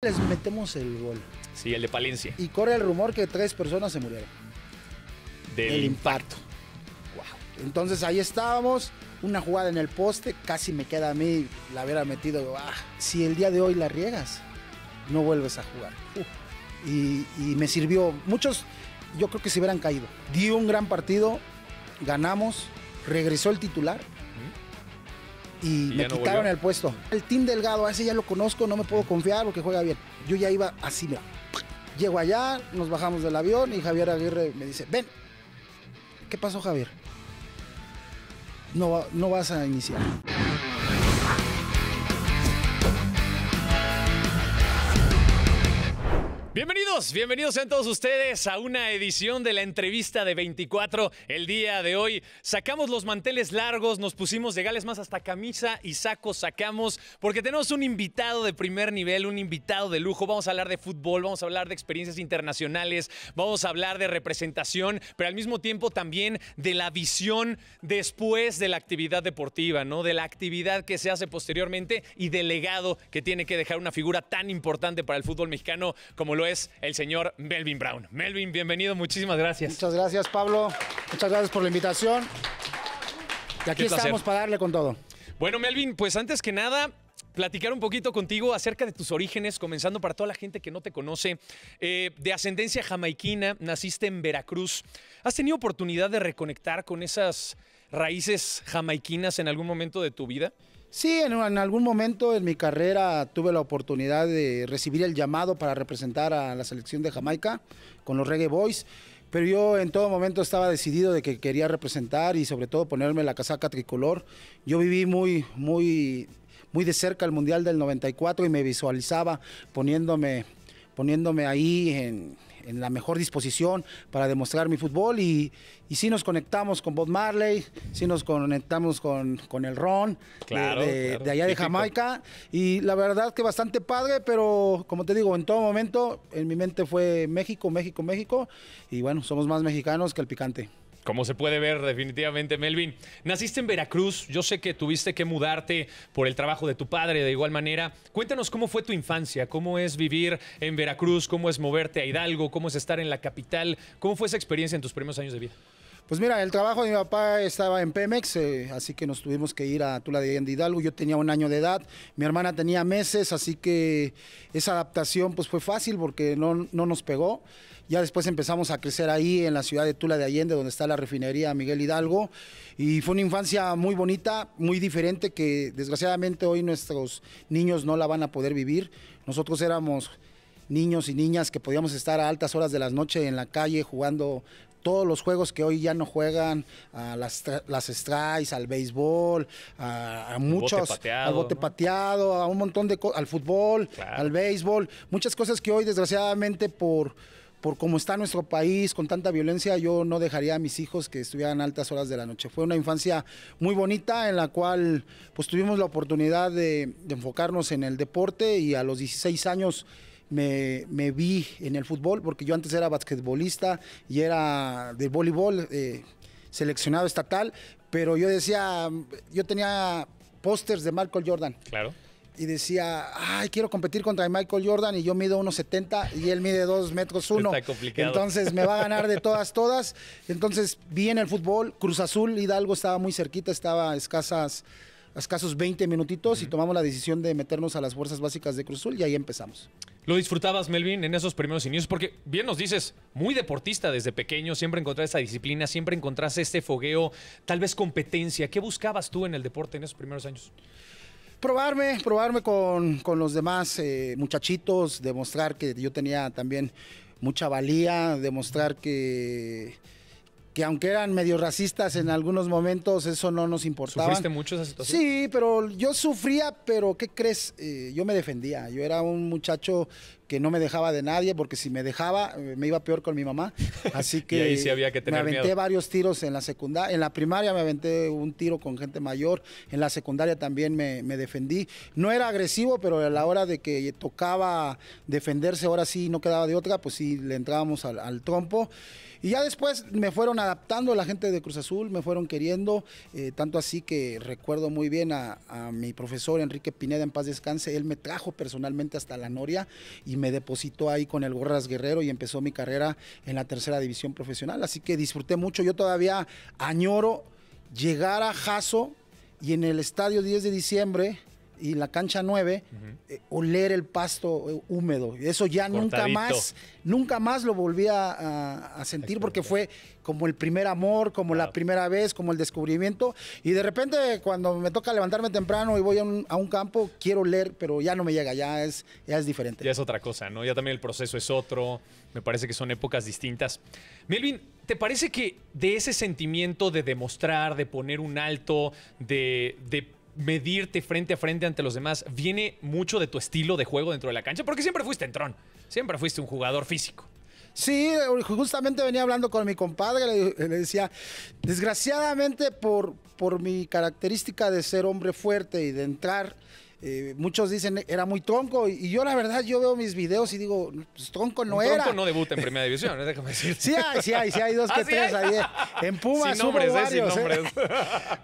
Les metemos el gol. Sí, el de Palencia. Y corre el rumor que 3 personas se murieron. Del impacto. Wow. Entonces ahí estábamos, una jugada en el poste, casi me queda a mí la hubiera metido. Si el día de hoy la riegas, no vuelves a jugar. Y me sirvió. Muchos, yo creo que se hubieran caído. Di un gran partido, ganamos, regresó el titular. Y me quitaron el puesto. El Team Delgado, a ese ya lo conozco, no me puedo confiar porque juega bien. Yo ya iba así, mira. Llego allá, nos bajamos del avión y Javier Aguirre me dice, ven. ¿Qué pasó, Javier? No vas a iniciar. Bienvenidos sean todos ustedes a una edición de la entrevista de 24. El día de hoy sacamos los manteles largos, nos pusimos de gales, más hasta camisa y saco sacamos, porque tenemos un invitado de primer nivel, un invitado de lujo. Vamos a hablar de fútbol, vamos a hablar de experiencias internacionales, vamos a hablar de representación, pero al mismo tiempo también de la visión después de la actividad deportiva, ¿no? De la actividad que se hace posteriormente y del legado que tiene que dejar una figura tan importante para el fútbol mexicano como lo es el señor Melvin Brown. Melvin, bienvenido, muchísimas gracias. Muchas gracias, Pablo. Muchas gracias por la invitación. Y aquí estamos para darle con todo. Bueno, Melvin, pues antes que nada, platicar un poquito contigo acerca de tus orígenes, comenzando para toda la gente que no te conoce. De ascendencia jamaiquina, naciste en Veracruz. ¿Has tenido oportunidad de reconectar con esas raíces jamaiquinas en algún momento de tu vida? Sí, en algún momento en mi carrera tuve la oportunidad de recibir el llamado para representar a la selección de Jamaica con los Reggae Boys, pero yo en todo momento estaba decidido de que quería representar y sobre todo ponerme la casaca tricolor. Yo viví muy de cerca el Mundial del 94 y me visualizaba poniéndome ahí en la mejor disposición para demostrar mi fútbol y sí nos conectamos con Bob Marley, sí nos conectamos con el Ron, claro, de allá de Jamaica, y la verdad que bastante padre, pero como te digo, en todo momento en mi mente fue México, México, México, y bueno, somos más mexicanos que el picante. Como se puede ver definitivamente, Melvin. Naciste en Veracruz, yo sé que tuviste que mudarte por el trabajo de tu padre de igual manera. Cuéntanos cómo fue tu infancia, cómo es vivir en Veracruz, cómo es moverte a Hidalgo, cómo es estar en la capital, cómo fue esa experiencia en tus primeros años de vida. Pues mira, el trabajo de mi papá estaba en Pemex, así que nos tuvimos que ir a Tula de Allende, Hidalgo. Yo tenía 1 año de edad, mi hermana tenía meses, así que esa adaptación pues fue fácil porque no nos pegó. Ya después empezamos a crecer ahí en la ciudad de Tula de Allende, donde está la refinería Miguel Hidalgo. Y fue una infancia muy bonita, muy diferente, que desgraciadamente hoy nuestros niños no la van a poder vivir. Nosotros éramos niños y niñas que podíamos estar a altas horas de la noche en la calle jugando todos los juegos que hoy ya no juegan, a las strikes, al béisbol, a muchos, al bote pateado, a un montón de cosas, al fútbol, claro, al béisbol, muchas cosas que hoy desgraciadamente por cómo está nuestro país, con tanta violencia, yo no dejaría a mis hijos que estuvieran a altas horas de la noche. Fue una infancia muy bonita en la cual pues tuvimos la oportunidad de enfocarnos en el deporte y a los 16 años me vi en el fútbol, porque yo antes era basquetbolista y era de voleibol, seleccionado estatal, pero yo tenía pósters de Michael Jordan. Claro. Y decía, ay, quiero competir contra Michael Jordan y yo mido 1.70 y él mide 2 metros 1. Está complicado. Entonces me va a ganar de todas. Entonces vi en el fútbol, Cruz Azul, Hidalgo estaba muy cerquita, estaba a escasos 20 minutitos y tomamos la decisión de meternos a las fuerzas básicas de Cruz Azul y ahí empezamos. ¿Lo disfrutabas, Melvin, en esos primeros inicios? Porque bien nos dices, muy deportista desde pequeño, siempre encontraste esa disciplina, siempre encontraste este fogueo, tal vez competencia. ¿Qué buscabas tú en el deporte en esos primeros años? Probarme con los demás muchachitos, demostrar que yo tenía también mucha valía, demostrar que aunque eran medio racistas en algunos momentos, eso no nos importaba. ¿Sufriste mucho esa situación? Sí, pero yo sufría, pero ¿qué crees? Yo me defendía. Yo era un muchacho que no me dejaba de nadie, porque si me dejaba me iba peor con mi mamá. Así que y ahí sí había que tener me aventé miedo. varios tiros en la secundaria. En la primaria me aventé un tiro con gente mayor. En la secundaria también me defendí. No era agresivo, pero a la hora de que tocaba defenderse, ahora sí no quedaba de otra, pues sí le entrábamos al trompo. Y ya después me fueron adaptando la gente de Cruz Azul, me fueron queriendo, tanto así que recuerdo muy bien a mi profesor Enrique Pineda, en paz descanse. Él me trajo personalmente hasta la Noria y me depositó ahí con el Gorras Guerrero y empezó mi carrera en la tercera división profesional. Así que disfruté mucho. Yo todavía añoro llegar a Jaso y en el estadio 10 de diciembre y la cancha 9, oler el pasto húmedo. Eso ya nunca más lo volví a sentir, porque fue como el primer amor, como la primera vez, como el descubrimiento. Y de repente cuando me toca levantarme temprano y voy a un campo, quiero oler, pero ya no me llega, ya es diferente. Ya es otra cosa, ¿no? Ya también el proceso es otro. Me parece que son épocas distintas. Melvin, ¿te parece que de ese sentimiento de demostrar, de poner un alto, de medirte frente a frente ante los demás, viene mucho de tu estilo de juego dentro de la cancha? Porque siempre fuiste entrón, siempre fuiste un jugador físico. Sí, justamente venía hablando con mi compadre, le decía, desgraciadamente por mi característica de ser hombre fuerte y de entrar, muchos dicen era muy tronco, y yo la verdad, yo veo mis videos y digo, pues tronco no era. Tronco no debuta en primera división, déjame decirte. Sí hay dos que tres ahí. En Pumas sin nombres, varios, sin nombres.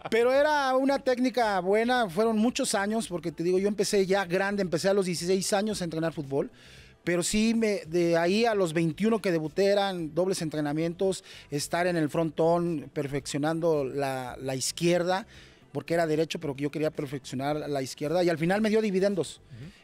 Pero era una técnica buena, fueron muchos años, porque te digo, yo empecé ya grande, empecé a los 16 años a entrenar fútbol. Pero sí, de ahí a los 21 que debuté eran dobles entrenamientos, estar en el frontón perfeccionando la izquierda, porque era derecho, pero yo quería perfeccionar la izquierda, y al final me dio dividendos.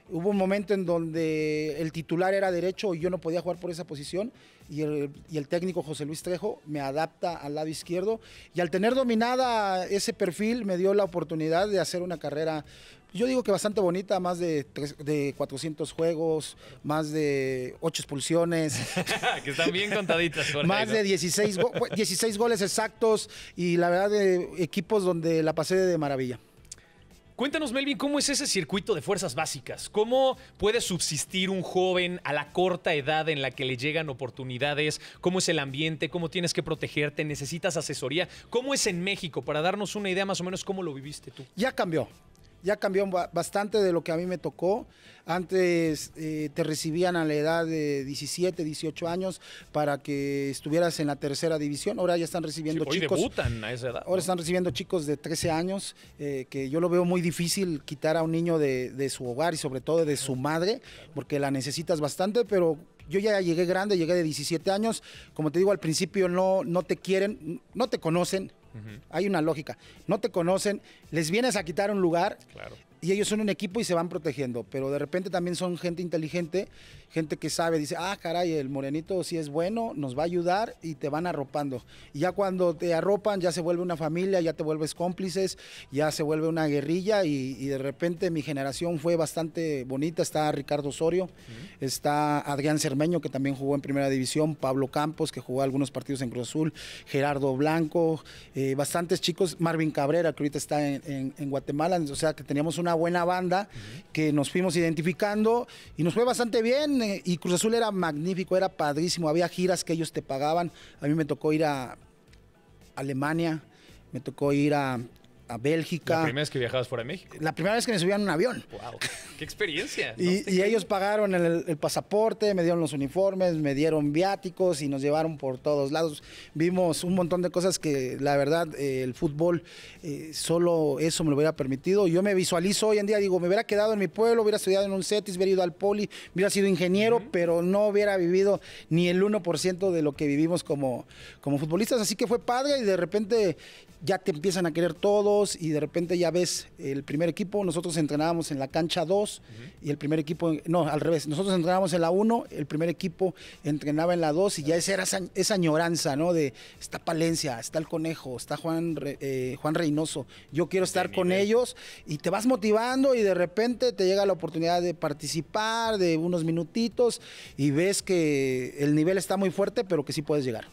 Hubo un momento en donde el titular era derecho y yo no podía jugar por esa posición, y el técnico José Luis Trejo me adapta al lado izquierdo, y al tener dominada ese perfil me dio la oportunidad de hacer una carrera, yo digo que bastante bonita, más de 400 juegos, más de 8 expulsiones. Que están bien contaditas, Jorge, más ¿no? de 16 goles exactos, y la verdad de equipos donde la pasé de maravilla. Cuéntanos, Melvin, ¿cómo es ese circuito de fuerzas básicas? ¿Cómo puede subsistir un joven a la corta edad en la que le llegan oportunidades? ¿Cómo es el ambiente? ¿Cómo tienes que protegerte? ¿Necesitas asesoría? ¿Cómo es en México? Para darnos una idea más o menos, ¿cómo lo viviste tú? Ya cambió bastante de lo que a mí me tocó. Antes te recibían a la edad de 17, 18 años para que estuvieras en la tercera división. Ahora ya están recibiendo chicos. Hoy debutan a esa edad. Ahora están recibiendo chicos de 13 años, que yo lo veo muy difícil quitar a un niño de su hogar y sobre todo de su madre, porque la necesitas bastante, pero yo ya llegué grande, llegué de 17 años. Como te digo, al principio no te quieren, no te conocen. Hay una lógica. No te conocen, les vienes a quitar un lugar. Claro. Y ellos son un equipo y se van protegiendo, pero de repente también son gente inteligente, gente que sabe, dice, caray, el morenito sí es bueno, nos va a ayudar, y te van arropando. Y ya cuando te arropan, ya se vuelve una familia, ya te vuelves cómplices, ya se vuelve una guerrilla, y de repente mi generación fue bastante bonita. Está Ricardo Osorio, está Adrián Cermeño, que también jugó en primera división, Pablo Campos, que jugó algunos partidos en Cruz Azul, Gerardo Blanco, bastantes chicos, Marvin Cabrera, que ahorita está en Guatemala. O sea que teníamos una buena banda que nos fuimos identificando y nos fue bastante bien, y Cruz Azul era magnífico, era padrísimo, había giras que ellos te pagaban. A mí me tocó ir a Alemania, me tocó ir a Bélgica. ¿La primera vez que viajabas fuera de México? La primera vez que me subían en un avión. ¡Wow! ¡Qué experiencia! Y ellos pagaron el pasaporte, me dieron los uniformes, me dieron viáticos y nos llevaron por todos lados. Vimos un montón de cosas que la verdad el fútbol solo eso me lo hubiera permitido. Yo me visualizo hoy en día, digo, me hubiera quedado en mi pueblo, hubiera estudiado en un CETIS, hubiera ido al Poli, hubiera sido ingeniero, pero no hubiera vivido ni el 1% de lo que vivimos como futbolistas. Así que fue padre, y de repente ya te empiezan a querer todos, y de repente ya ves el primer equipo. Nosotros entrenábamos en la cancha 2 y el primer equipo, no, al revés, nosotros entrenábamos en la 1, el primer equipo entrenaba en la 2, y ya esa añoranza, ¿no? De está Palencia, está el Conejo, está Juan Reynoso, yo quiero estar con ellos, y te vas motivando, y de repente te llega la oportunidad de participar de unos minutitos y ves que el nivel está muy fuerte, pero que sí puedes llegar.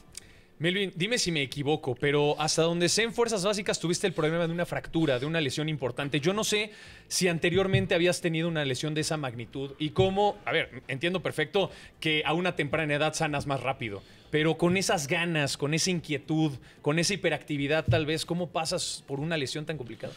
Melvin, dime si me equivoco, pero hasta donde sé en Fuerzas Básicas tuviste el problema de una fractura, de una lesión importante. Yo no sé si anteriormente habías tenido una lesión de esa magnitud y cómo, a ver, entiendo perfecto que a una temprana edad sanas más rápido, pero con esas ganas, con esa inquietud, con esa hiperactividad tal vez, ¿cómo pasas por una lesión tan complicada?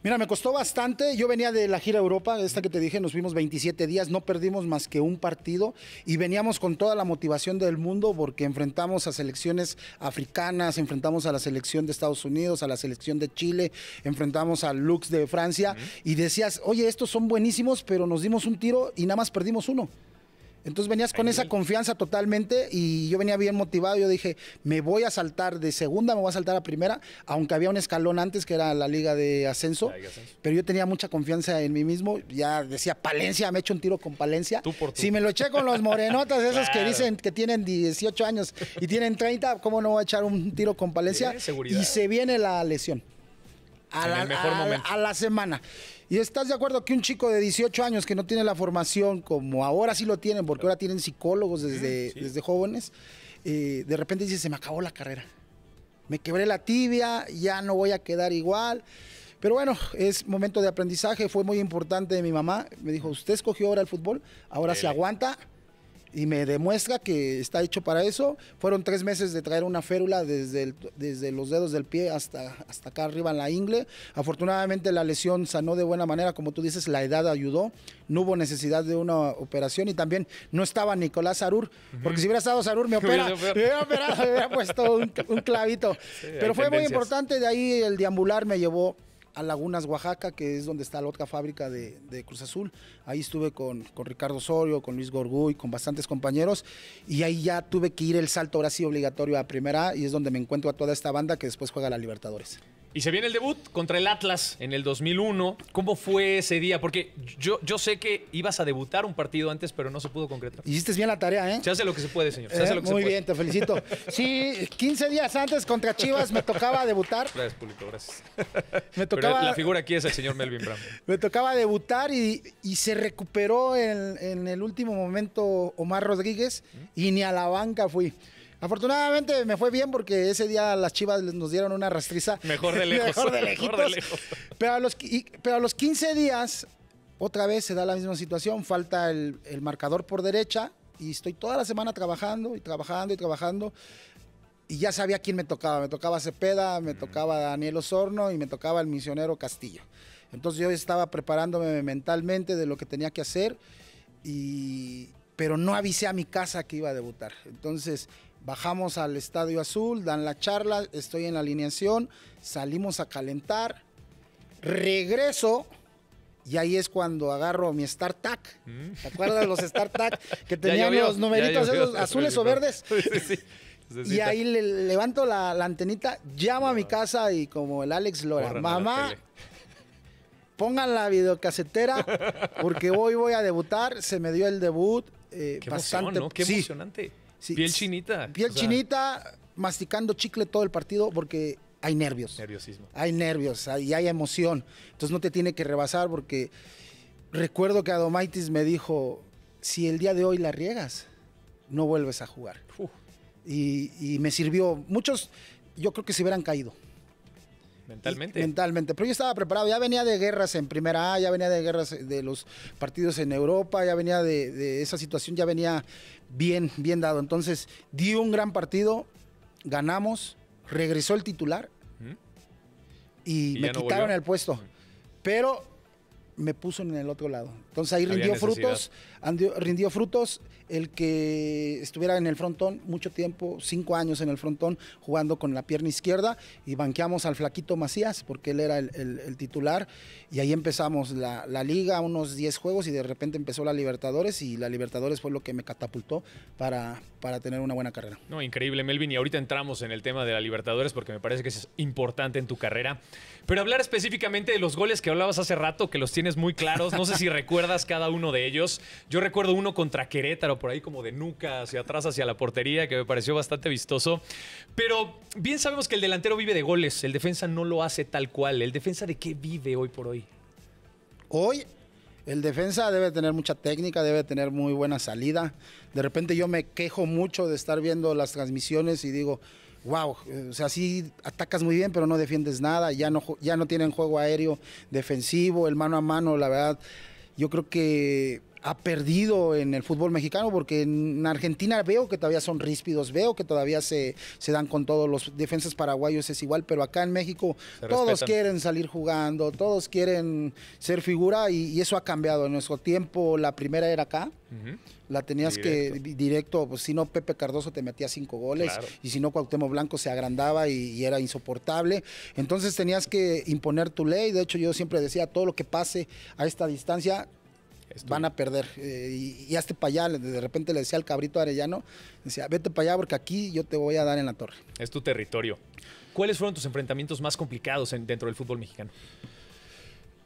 Mira, me costó bastante. Yo venía de la gira Europa, esta que te dije, nos fuimos 27 días, no perdimos más que un partido y veníamos con toda la motivación del mundo porque enfrentamos a selecciones africanas, enfrentamos a la selección de Estados Unidos, a la selección de Chile, enfrentamos al Lux de Francia y decías, oye, estos son buenísimos, pero nos dimos un tiro y nada más perdimos uno. Entonces venías con esa confianza totalmente y yo venía bien motivado. Yo dije, me voy a saltar de segunda, me voy a saltar a primera, aunque había un escalón antes que era la Liga de Ascenso. Pero yo tenía mucha confianza en mí mismo. Ya decía, Palencia, me he hecho un tiro con Palencia. Tú por tú. Si me lo eché con los morenotas, esos que dicen que tienen 18 años y tienen 30, ¿cómo no voy a echar un tiro con Palencia? Y se viene la lesión. A la semana. ¿Y estás de acuerdo que un chico de 18 años que no tiene la formación como ahora sí lo tienen, porque ahora tienen psicólogos desde jóvenes, de repente dice, se me acabó la carrera, me quebré la tibia, ya no voy a quedar igual? Pero bueno, es momento de aprendizaje, fue muy importante. Mi mamá me dijo, usted escogió ahora el fútbol, ahora se aguanta. Y me demuestra que está hecho para eso. Fueron 3 meses de traer una férula desde los dedos del pie hasta acá arriba en la ingle. Afortunadamente la lesión sanó de buena manera, como tú dices, la edad ayudó. No hubo necesidad de una operación y también no estaba Nicolás Sarur, porque si hubiera estado Sarur me hubiera puesto un clavito. Sí, pero fue muy importante, de ahí el deambular me llevó a Lagunas, Oaxaca, que es donde está la otra fábrica de Cruz Azul. Ahí estuve con Ricardo Osorio, con Luis Gorguy, con bastantes compañeros, y ahí ya tuve que ir el salto ahora sí obligatorio a Primera A, y es donde me encuentro a toda esta banda que después juega la Libertadores. Y se viene el debut contra el Atlas en el 2001. ¿Cómo fue ese día? Porque yo sé que ibas a debutar un partido antes, pero no se pudo concretar. Hiciste bien la tarea, ¿eh? Se hace lo que se puede, señor. Se hace lo que muy se puede. bien, te felicito. Sí, 15 días antes contra Chivas me tocaba debutar. Gracias, público, gracias. Me tocaba, pero la figura aquí es el señor Melvin Brown. Me tocaba debutar y se recuperó en el último momento Omar Rodríguez y ni a la banca fui. Afortunadamente me fue bien porque ese día las Chivas nos dieron una rastriza. Mejor de lejos. Mejor de lejos. Pero a los 15 días, otra vez se da la misma situación. Falta el marcador por derecha y estoy toda la semana trabajando. Y ya sabía quién me tocaba. Me tocaba Cepeda, me tocaba Daniel Osorno y me tocaba el misionero Castillo. Entonces yo estaba preparándome mentalmente de lo que tenía que hacer, pero no avisé a mi casa que iba a debutar. Entonces bajamos al Estadio Azul, dan la charla, estoy en la alineación, salimos a calentar, regreso y ahí es cuando agarro mi StarTAC. ¿Te acuerdas de los StarTAC que tenían los numeritos esos azules o verdes? Sí. Y ahí le levanto la antenita, llamo a mi casa y como el Alex Lora, mamá, pongan la videocasetera porque hoy voy a debutar. Se me dio el debut. Qué bastante emoción, ¿no? Qué emocionante. Sí, piel chinita. Piel chinita, masticando chicle todo el partido porque hay nervios. Nerviosismo. Hay nervios y hay emoción. Entonces no te tiene que rebasar porque recuerdo que Adomaitis me dijo, si el día de hoy la riegas, no vuelves a jugar. Y me sirvió. Muchos, yo creo que se hubieran caído. Mentalmente. Pero yo estaba preparado. Ya venía de guerras en Primera A, ya venía de guerras de los partidos en Europa, ya venía de esa situación, ya venía bien dado. Entonces, di un gran partido, ganamos, regresó el titular y me quitaron el puesto. Pero me puso en el otro lado. Entonces ahí rindió frutos el que estuviera en el frontón mucho tiempo, 5 años en el frontón, jugando con la pierna izquierda, y banqueamos al flaquito Macías, porque él era el titular, y ahí empezamos la liga, unos 10 juegos, y de repente empezó la Libertadores, y la Libertadores fue lo que me catapultó para tener una buena carrera. No, increíble, Melvin, y ahorita entramos en el tema de la Libertadores, porque me parece que es importante en tu carrera, pero hablar específicamente de los goles que hablabas hace rato, que los tienes muy claros, no sé si recuerdas cada uno de ellos. Yo recuerdo uno contra Querétaro, por ahí como de nuca hacia atrás, hacia la portería, que me pareció bastante vistoso. Pero bien sabemos que el delantero vive de goles, el defensa no lo hace tal cual. ¿El defensa de qué vive hoy por hoy? Hoy el defensa debe tener mucha técnica, debe tener muy buena salida. De repente yo me quejo mucho de estar viendo las transmisiones y digo, wow, o sea, sí atacas muy bien, pero no defiendes nada, ya no tienen juego aéreo defensivo, el mano a mano, la verdad, yo creo que ha perdido en el fútbol mexicano, porque en Argentina veo que todavía son ríspidos, veo que todavía se dan con todos los defensas paraguayos, es igual, pero acá en México todos quieren salir jugando, todos quieren ser figura y eso ha cambiado. En nuestro tiempo la primera era acá, la tenías directo, pues si no Pepe Cardoso te metía 5 goles, claro. Y si no Cuauhtémoc Blanco se agrandaba y era insoportable, entonces tenías que imponer tu ley. De hecho yo siempre decía, todo lo que pase a esta distancia van a perder, y hazte para allá. De repente le decía al Cabrito Arellano, decía, vete para allá porque aquí yo te voy a dar en la torre. Es tu territorio. ¿Cuáles fueron tus enfrentamientos más complicados dentro del fútbol mexicano?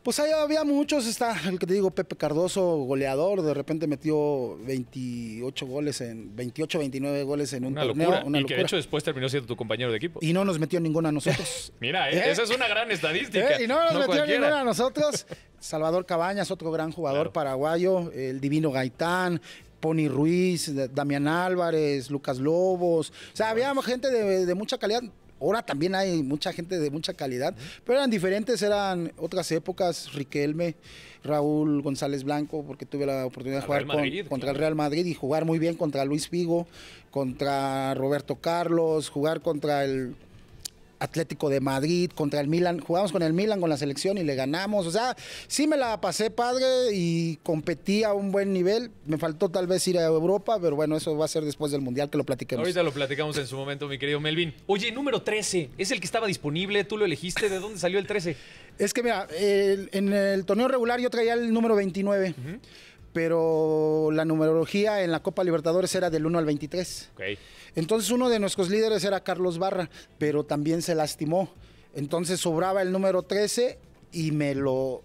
Pues ahí había muchos, está el que te digo, Pepe Cardoso, goleador, de repente metió 28, 29 goles en un torneo. Una locura. Que de hecho después terminó siendo tu compañero de equipo. Y no nos metió ninguno a nosotros. Mira, esa es una gran estadística. Y no nos metió ninguno a nosotros. Salvador Cabañas, otro gran jugador paraguayo, el Divino Gaitán, Pony Ruiz, Damián Álvarez, Lucas Lobos. O sea, había gente de mucha calidad. Ahora también hay mucha gente de mucha calidad, pero eran diferentes, eran otras épocas. Riquelme, Raúl González Blanco, porque tuve la oportunidad de jugar contra el Real Madrid y jugar muy bien contra Luis Figo, contra Roberto Carlos, jugar contra el Atlético de Madrid, contra el Milan. Jugamos con el Milan, con la selección, y le ganamos. O sea, sí me la pasé padre y competí a un buen nivel. Me faltó tal vez ir a Europa, pero bueno, eso va a ser después del Mundial, que lo platiquemos. Ahorita lo platicamos en su momento, mi querido Melvin. Oye, número 13, ¿es el que estaba disponible? ¿Tú lo elegiste? ¿De dónde salió el 13? Es que mira, en el torneo regular yo traía el número 29. Pero la numerología en la Copa Libertadores era del 1 al 23. Okay. Entonces uno de nuestros líderes era Carlos Barra, pero también se lastimó. Entonces sobraba el número 13 y me lo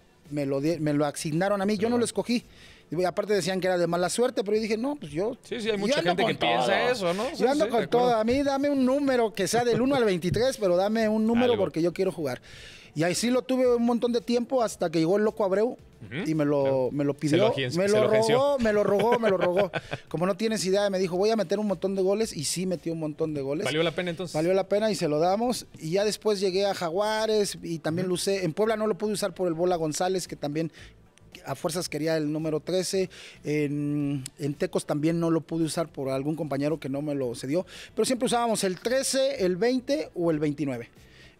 asignaron a mí. Yo no lo escogí. Y aparte decían que era de mala suerte, pero yo dije, no, pues yo... Sí, hay mucha gente que piensa eso, ¿no? Yo ando con todo. A mí dame un número que sea del 1 al 23, pero dame un número porque yo quiero jugar. Y ahí sí lo tuve un montón de tiempo hasta que llegó el Loco Abreu y me lo pidió. Me lo rogó. Como no tienes idea, me dijo, voy a meter un montón de goles, y sí metió un montón de goles. ¿Valió la pena entonces? Valió la pena y se lo damos. Y ya después llegué a Jaguares y también lo usé. En Puebla no lo pude usar por el Bola González, que también a fuerzas quería el número 13. En Tecos también no lo pude usar por algún compañero que no me lo cedió. Pero siempre usábamos el 13, el 20 o el 29.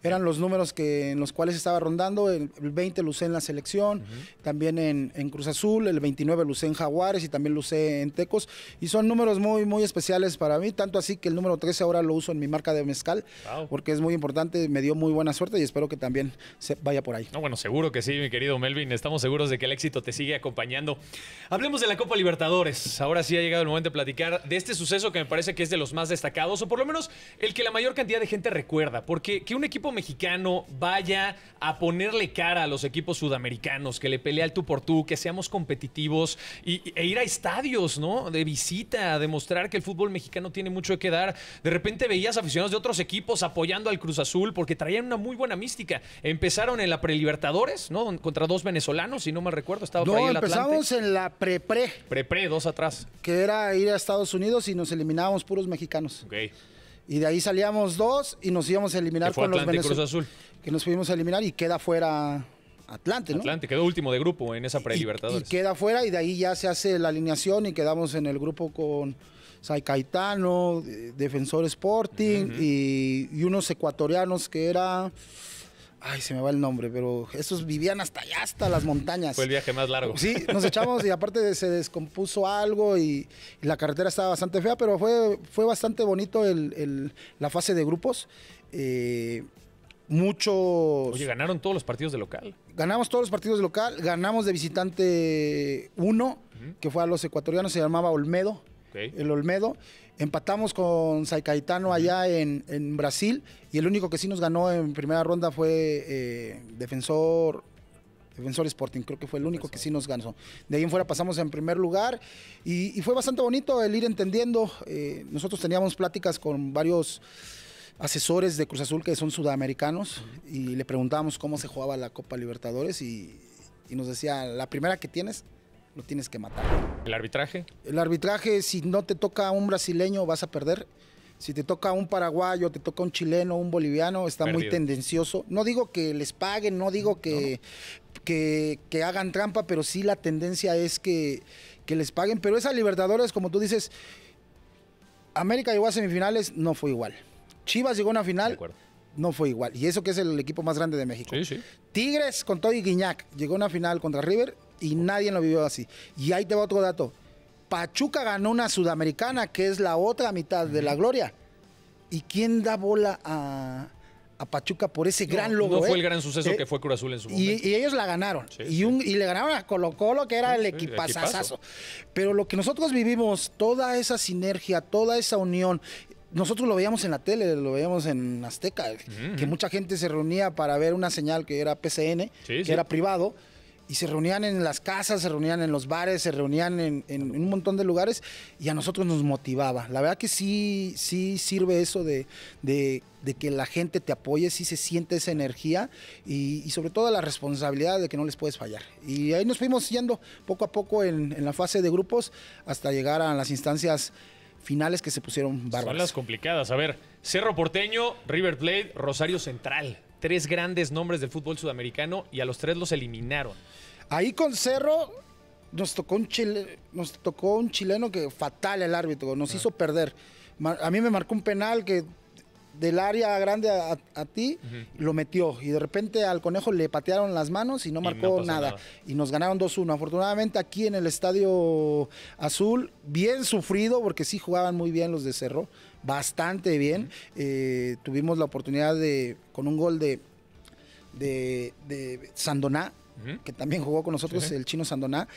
Eran los números en los cuales estaba rondando. El 20 lo usé en la selección, también en Cruz Azul. El 29 lo usé en Jaguares y también lo usé en Tecos. Y son números muy, muy especiales para mí. Tanto así que el número 13 ahora lo uso en mi marca de mezcal, porque es muy importante. Me dio muy buena suerte y espero que también se vaya por ahí. No, bueno, seguro que sí, mi querido Melvin. Estamos seguros de que el éxito te sigue acompañando. Hablemos de la Copa Libertadores. Ahora sí ha llegado el momento de platicar de este suceso que me parece que es de los más destacados, o por lo menos el que la mayor cantidad de gente recuerda. Porque que un equipo mexicano vaya a ponerle cara a los equipos sudamericanos, que le pelea al tú por tú, que seamos competitivos e ir a estadios, ¿no? De visita, a demostrar que el fútbol mexicano tiene mucho que dar. De repente veías aficionados de otros equipos apoyando al Cruz Azul porque traían una muy buena mística. Empezaron en la Prelibertadores, ¿no? Contra 2 venezolanos, si no me recuerdo. Estaba por ahí el Atlante. Empezamos en la Pre-Pre, 2 atrás. Que era ir a Estados Unidos y nos eliminábamos puros mexicanos. Ok. Y de ahí salíamos 2 y nos íbamos a eliminar con los venezolanos. Cruz Azul. Que nos fuimos a eliminar y queda fuera Atlante, ¿no? Atlante, quedó último de grupo en esa Prelibertadores. Y queda fuera, y de ahí ya se hace la alineación y quedamos en el grupo con Say Caetano, Defensor Sporting y unos ecuatorianos que era... Ay, se me va el nombre, pero esos vivían hasta allá, hasta las montañas. Fue el viaje más largo. Sí, nos echamos y aparte se descompuso algo y la carretera estaba bastante fea, pero fue bastante bonito la fase de grupos. Muchos... Oye, ganaron todos los partidos de local. Ganamos todos los partidos de local, ganamos de visitante 1, que fue a los ecuatorianos, se llamaba Olmedo. Okay. El Olmedo. Empatamos con Say Caetano allá en Brasil, y el único que sí nos ganó en primera ronda fue Defensor Sporting, creo que fue el único que sí nos ganó. De ahí en fuera pasamos en primer lugar y fue bastante bonito el ir entendiendo. Nosotros teníamos pláticas con varios asesores de Cruz Azul que son sudamericanos y le preguntábamos cómo se jugaba la Copa Libertadores y nos decía, la primera que tienes, lo tienes que matar. ¿El arbitraje? El arbitraje, si no te toca un brasileño, vas a perder. Si te toca un paraguayo, te toca un chileno, un boliviano, está muy tendencioso. No digo que les paguen, no digo que hagan trampa, pero sí la tendencia es que les paguen. Pero esa Libertadores, como tú dices, América llegó a semifinales, no fue igual. Chivas llegó a una final, no fue igual. Y eso que es el equipo más grande de México. Sí, sí. Tigres con todo y Guiñac llegó a una final contra River y nadie lo vivió así. Y ahí te va otro dato. Pachuca ganó una sudamericana, que es la otra mitad de la gloria. ¿Y quién da bola a Pachuca por ese gran logro? No fue el gran suceso que fue Cruz Azul en su momento. Y ellos la ganaron. Sí, y le ganaron a Colo-Colo, que era el equipazazazo. Pero lo que nosotros vivimos, toda esa sinergia, toda esa unión, nosotros lo veíamos en la tele, lo veíamos en Azteca, que mucha gente se reunía para ver una señal que era PCN, que era privado, y se reunían en las casas, se reunían en los bares, se reunían en un montón de lugares, y a nosotros nos motivaba. La verdad que sí sirve eso de que la gente te apoye, sí se siente esa energía, y sobre todo la responsabilidad de que no les puedes fallar. Y ahí nos fuimos yendo poco a poco en la fase de grupos hasta llegar a las instancias finales que se pusieron bárbaras. Son las complicadas. A ver, Cerro Porteño, River Plate, Rosario Central. 3 grandes nombres del fútbol sudamericano y a los 3 los eliminaron. Ahí con Cerro nos tocó un chileno que fatal el árbitro, nos hizo perder. A mí me marcó un penal que del área grande a ti, lo metió. Y de repente al Conejo le patearon las manos y no marcó nada. Y nos ganaron 2-1. Afortunadamente aquí en el Estadio Azul, bien sufrido, porque sí jugaban muy bien los de Cerro, bastante bien. Tuvimos la oportunidad con un gol de Sandoná, que también jugó con nosotros, el chino Sandoná,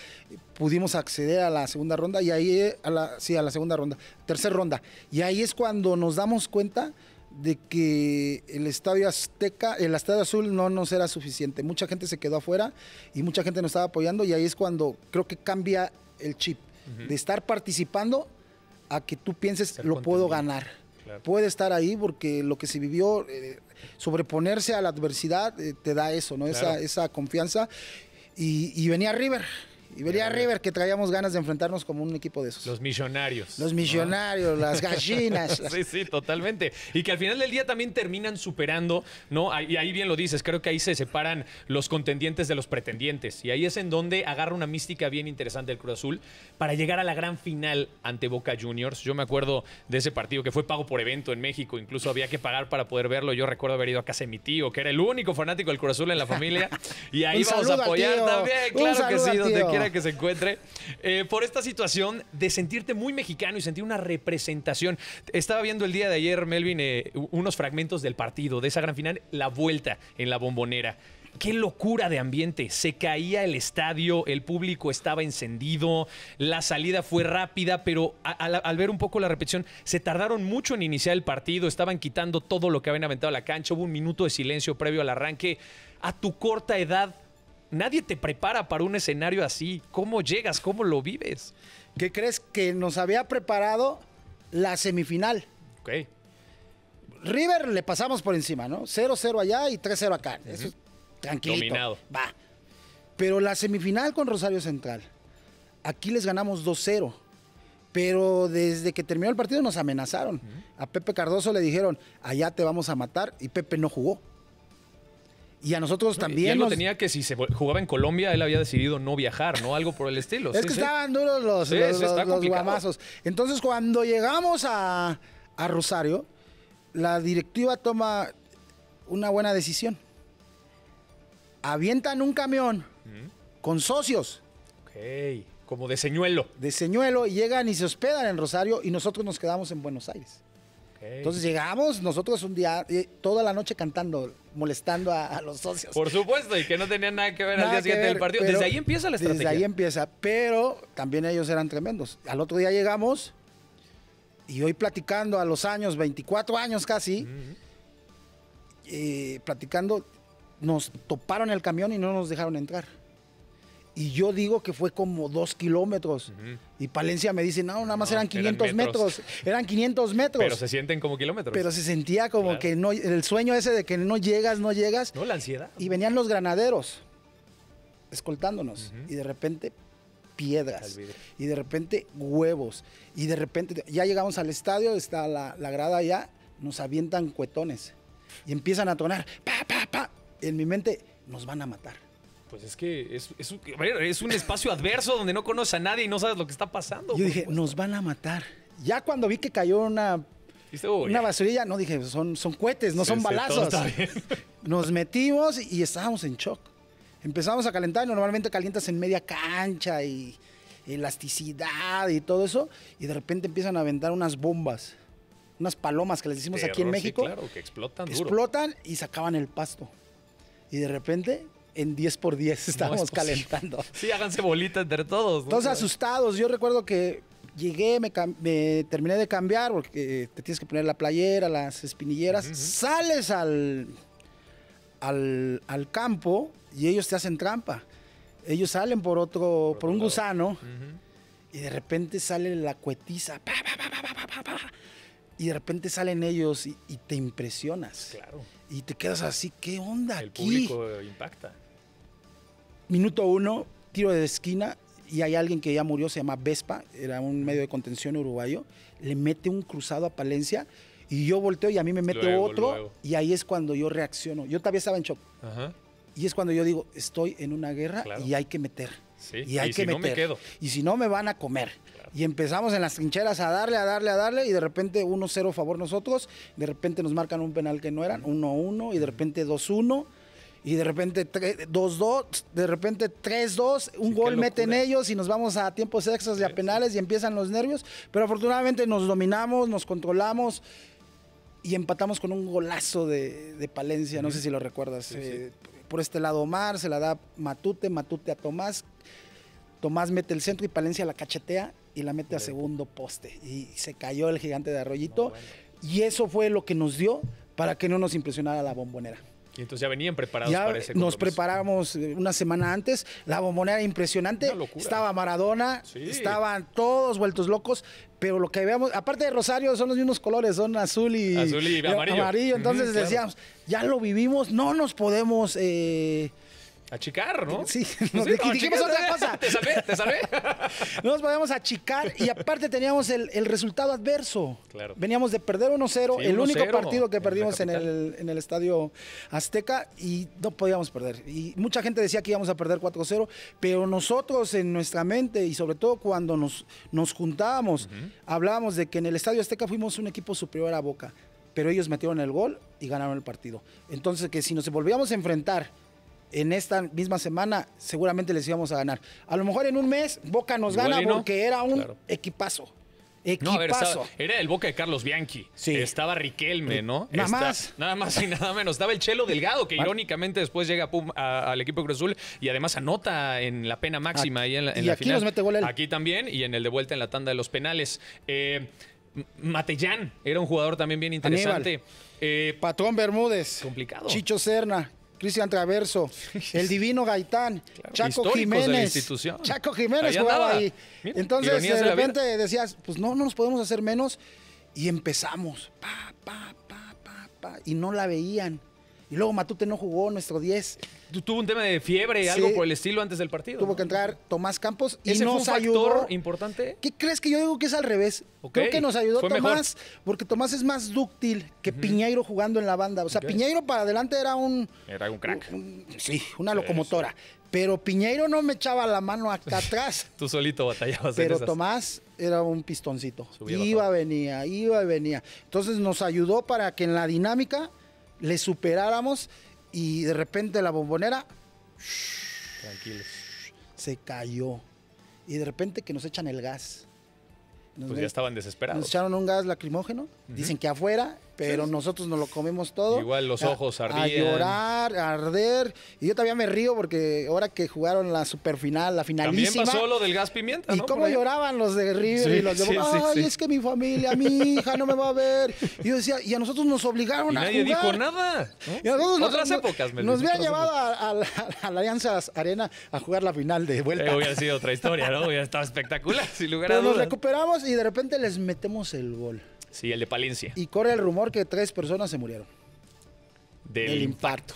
pudimos acceder a la segunda ronda y ahí, a la segunda ronda, tercera ronda. Y ahí es cuando nos damos cuenta de que el Estadio Azteca, el Estadio Azul no nos era suficiente. Mucha gente se quedó afuera y mucha gente nos estaba apoyando y ahí es cuando creo que cambia el chip de estar participando a que tú pienses, lo puedo ganar. Claro. Puede estar ahí porque lo que se vivió, sobreponerse a la adversidad, te da eso, ¿no? Claro. Esa confianza. Y venía River. Y venía River, que traíamos ganas de enfrentarnos como un equipo de esos. Los millonarios. Los millonarios, ¿no? Las gallinas. Sí, totalmente. Y que al final del día también terminan superando, ¿no? Y ahí bien lo dices, creo que ahí se separan los contendientes de los pretendientes. Y ahí es en donde agarra una mística bien interesante el Cruz Azul para llegar a la gran final ante Boca Juniors. Yo me acuerdo de ese partido que fue pago por evento en México. Incluso había que pagar para poder verlo. Yo recuerdo haber ido a casa de mi tío, que era el único fanático del Cruz Azul en la familia. Y ahí vamos a apoyar también. Claro que sí, donde quiera que se encuentre, por esta situación de sentirte muy mexicano y sentir una representación. Estaba viendo el día de ayer, Melvin, unos fragmentos del partido, de esa gran final, la vuelta en la Bombonera. Qué locura de ambiente, se caía el estadio, el público estaba encendido, la salida fue rápida, pero al ver un poco la repetición, se tardaron mucho en iniciar el partido, estaban quitando todo lo que habían aventado a la cancha, hubo un minuto de silencio previo al arranque. A tu corta edad, nadie te prepara para un escenario así. ¿Cómo llegas? ¿Cómo lo vives? ¿Qué crees? Que nos había preparado la semifinal. Ok. River le pasamos por encima, ¿no? 0-0 allá y 3-0 acá. Eso es tranquilito. Dominado. Va. Pero la semifinal con Rosario Central, aquí les ganamos 2-0. Pero desde que terminó el partido nos amenazaron. A Pepe Cardoso le dijeron, allá te vamos a matar, y Pepe no jugó. Y a nosotros también. Y él lo tenía que si se jugaba en Colombia, él había decidido no viajar, ¿no? Algo por el estilo. Es que estaban duros los guamazos. Entonces, cuando llegamos a Rosario, la directiva toma una buena decisión. Avientan un camión con socios. Ok, como de señuelo. De señuelo, y llegan y se hospedan en Rosario y nosotros nos quedamos en Buenos Aires. Entonces llegamos nosotros un día, toda la noche cantando, molestando a los socios. Por supuesto, y que no tenían nada que ver al día siguiente del partido. Desde ahí empieza la estrategia. Desde ahí empieza, pero también ellos eran tremendos. Al otro día llegamos y hoy platicando a los años, 24 años casi, platicando, nos toparon el camión y no nos dejaron entrar. Y yo digo que fue como 2 kilómetros. Y Palencia me dice, no, nada más eran 500 metros. Eran 500 metros. Pero se sienten como kilómetros. Pero se sentía como que no, el sueño ese de que no llegas. No, la ansiedad. Y venían los granaderos escoltándonos. Y de repente, piedras. Y de repente huevos. Y de repente ya llegamos al estadio, está la grada allá, nos avientan cuetones. Y empiezan a tronar. Pa, pa, pa. En mi mente, nos van a matar. Pues es que es un espacio adverso donde no conoces a nadie y no sabes lo que está pasando. Yo dije, nos van a matar. Ya cuando vi que cayó una basurilla, no dije, son cohetes, no son balazos. Nos metimos y estábamos en shock. Empezamos a calentar y normalmente calientas en media cancha y elasticidad y todo eso. Y de repente empiezan a aventar unas bombas, unas palomas que les decimos aquí en México. Sí, claro, que explotan duro. Explotan y sacaban el pasto. Y de repente, en 10x10 estábamos calentando. Sí, háganse bolita entre todos, ¿no? Todos asustados. Yo recuerdo que llegué, me terminé de cambiar porque te tienes que poner la playera, las espinilleras. Sales al campo y ellos te hacen trampa. Ellos salen por un gusano y de repente sale la cuetiza. Pa, pa, pa, pa, pa, pa, y de repente salen ellos y te impresionas. Claro. Y te quedas así, ¿qué onda El aquí? público impacta. Minuto 1, tiro de esquina y hay alguien que ya murió, se llama Vespa, era un medio de contención uruguayo, le mete un cruzado a Palencia y yo volteo y a mí me mete otro y ahí es cuando yo reacciono. Yo todavía estaba en shock. Ajá. Y es cuando yo digo, estoy en una guerra y hay que meter. Sí. Y hay que si meter. No me quedo. Y si no, me van a comer. Claro. Y empezamos en las trincheras a darle y de repente 1-0 a favor nosotros, de repente nos marcan un penal que no eran, 1-1 y de repente 2-1 y de repente 2-2, de repente 3-2, un gol meten ellos y nos vamos a tiempos extras y a penales y empiezan los nervios, pero afortunadamente nos dominamos, nos controlamos y empatamos con un golazo de Palencia, no sé si lo recuerdas. Sí. Por este lado Omar, se la da Matute a Tomás mete el centro y Palencia la cachetea y la mete a segundo poste y se cayó el Gigante de Arroyito y eso fue lo que nos dio para que no nos impresionara la Bombonera. Y entonces ya venían preparados para ese compromiso. Nos preparamos una semana antes, la Bombonera impresionante, estaba Maradona, estaban todos vueltos locos, pero lo que veíamos, aparte de Rosario, son los mismos colores, son azul y amarillo. Entonces decíamos, ya lo vivimos, no nos podemos... achicar, ¿no? Sí, dijimos otra cosa. Te salvé. No nos podíamos achicar y aparte teníamos el resultado adverso. Claro. Veníamos de perder 1-0, el único partido que perdimos en el Estadio Azteca y no podíamos perder. Y mucha gente decía que íbamos a perder 4-0, pero nosotros en nuestra mente y sobre todo cuando nos juntábamos, hablábamos de que en el Estadio Azteca fuimos un equipo superior a Boca, pero ellos metieron el gol y ganaron el partido. Entonces que si nos volvíamos a enfrentar en esta misma semana, seguramente les íbamos a ganar. A lo mejor en un mes Boca nos gana porque era un equipazo. No, a ver, era el Boca de Carlos Bianchi. Sí. Estaba Riquelme, ¿no? Nada más y nada menos. Estaba el Chelo Delgado, que irónicamente después llega al equipo de Cruz Azul y además anota en la pena máxima ahí en la aquí final. Nos mete gol él. Aquí también y en el de vuelta en la tanda de los penales. Matellán era un jugador también bien interesante. Patrón Bermúdez. Complicado. Chicho Serna. Cristian Traverso, el Divino Gaitán, Chaco Jiménez. De la institución. Chaco Jiménez jugaba ahí. Mira, entonces, de repente decías, pues no nos podemos hacer menos. Y empezamos. Y no la veían. Y luego Matute no jugó, nuestro 10. Tuvo un tema de fiebre, algo por el estilo antes del partido. Tuvo que entrar Tomás Campos y ¿Ese nos fue un ayudó. Factor importante? ¿Qué crees que yo digo que es al revés? Creo que nos ayudó Tomás, porque Tomás es más dúctil que Piñeiro jugando en la banda. O sea, Piñeiro para adelante era un crack. Una locomotora. Pero Piñeiro no me echaba la mano acá atrás. Tú solito batallabas. Pero Tomás era un pistoncito. Iba, venía. Entonces nos ayudó para que en la dinámica le superáramos y de repente la Bombonera tranquilos se cayó y de repente que nos echan el gas. Pues ya estaban desesperados. Nos echaron un gas lacrimógeno, dicen que afuera, pero nosotros nos lo comemos todo. Igual los ojos ardían. A llorar, a arder. Y yo todavía me río porque ahora que jugaron la superfinal, la finalísima. También pasó lo del gas pimienta, ¿no? Y cómo lloraban los de River y los de Boca. Ay, es que mi familia, mi hija no me va a ver. Y yo decía, y a nosotros nos obligaron a jugar. Nadie dijo nada. ¿No? Otras épocas. Nos habían llevado a la Alianza Arena a jugar la final de vuelta. Hubiera sido otra historia, ¿no? Hubiera estado espectacular, sin lugar a dudas. Nos dudas. recuperamos y de repente les metemos el gol. Sí, el de Palencia. Y corre el rumor que 3 personas se murieron. Del infarto.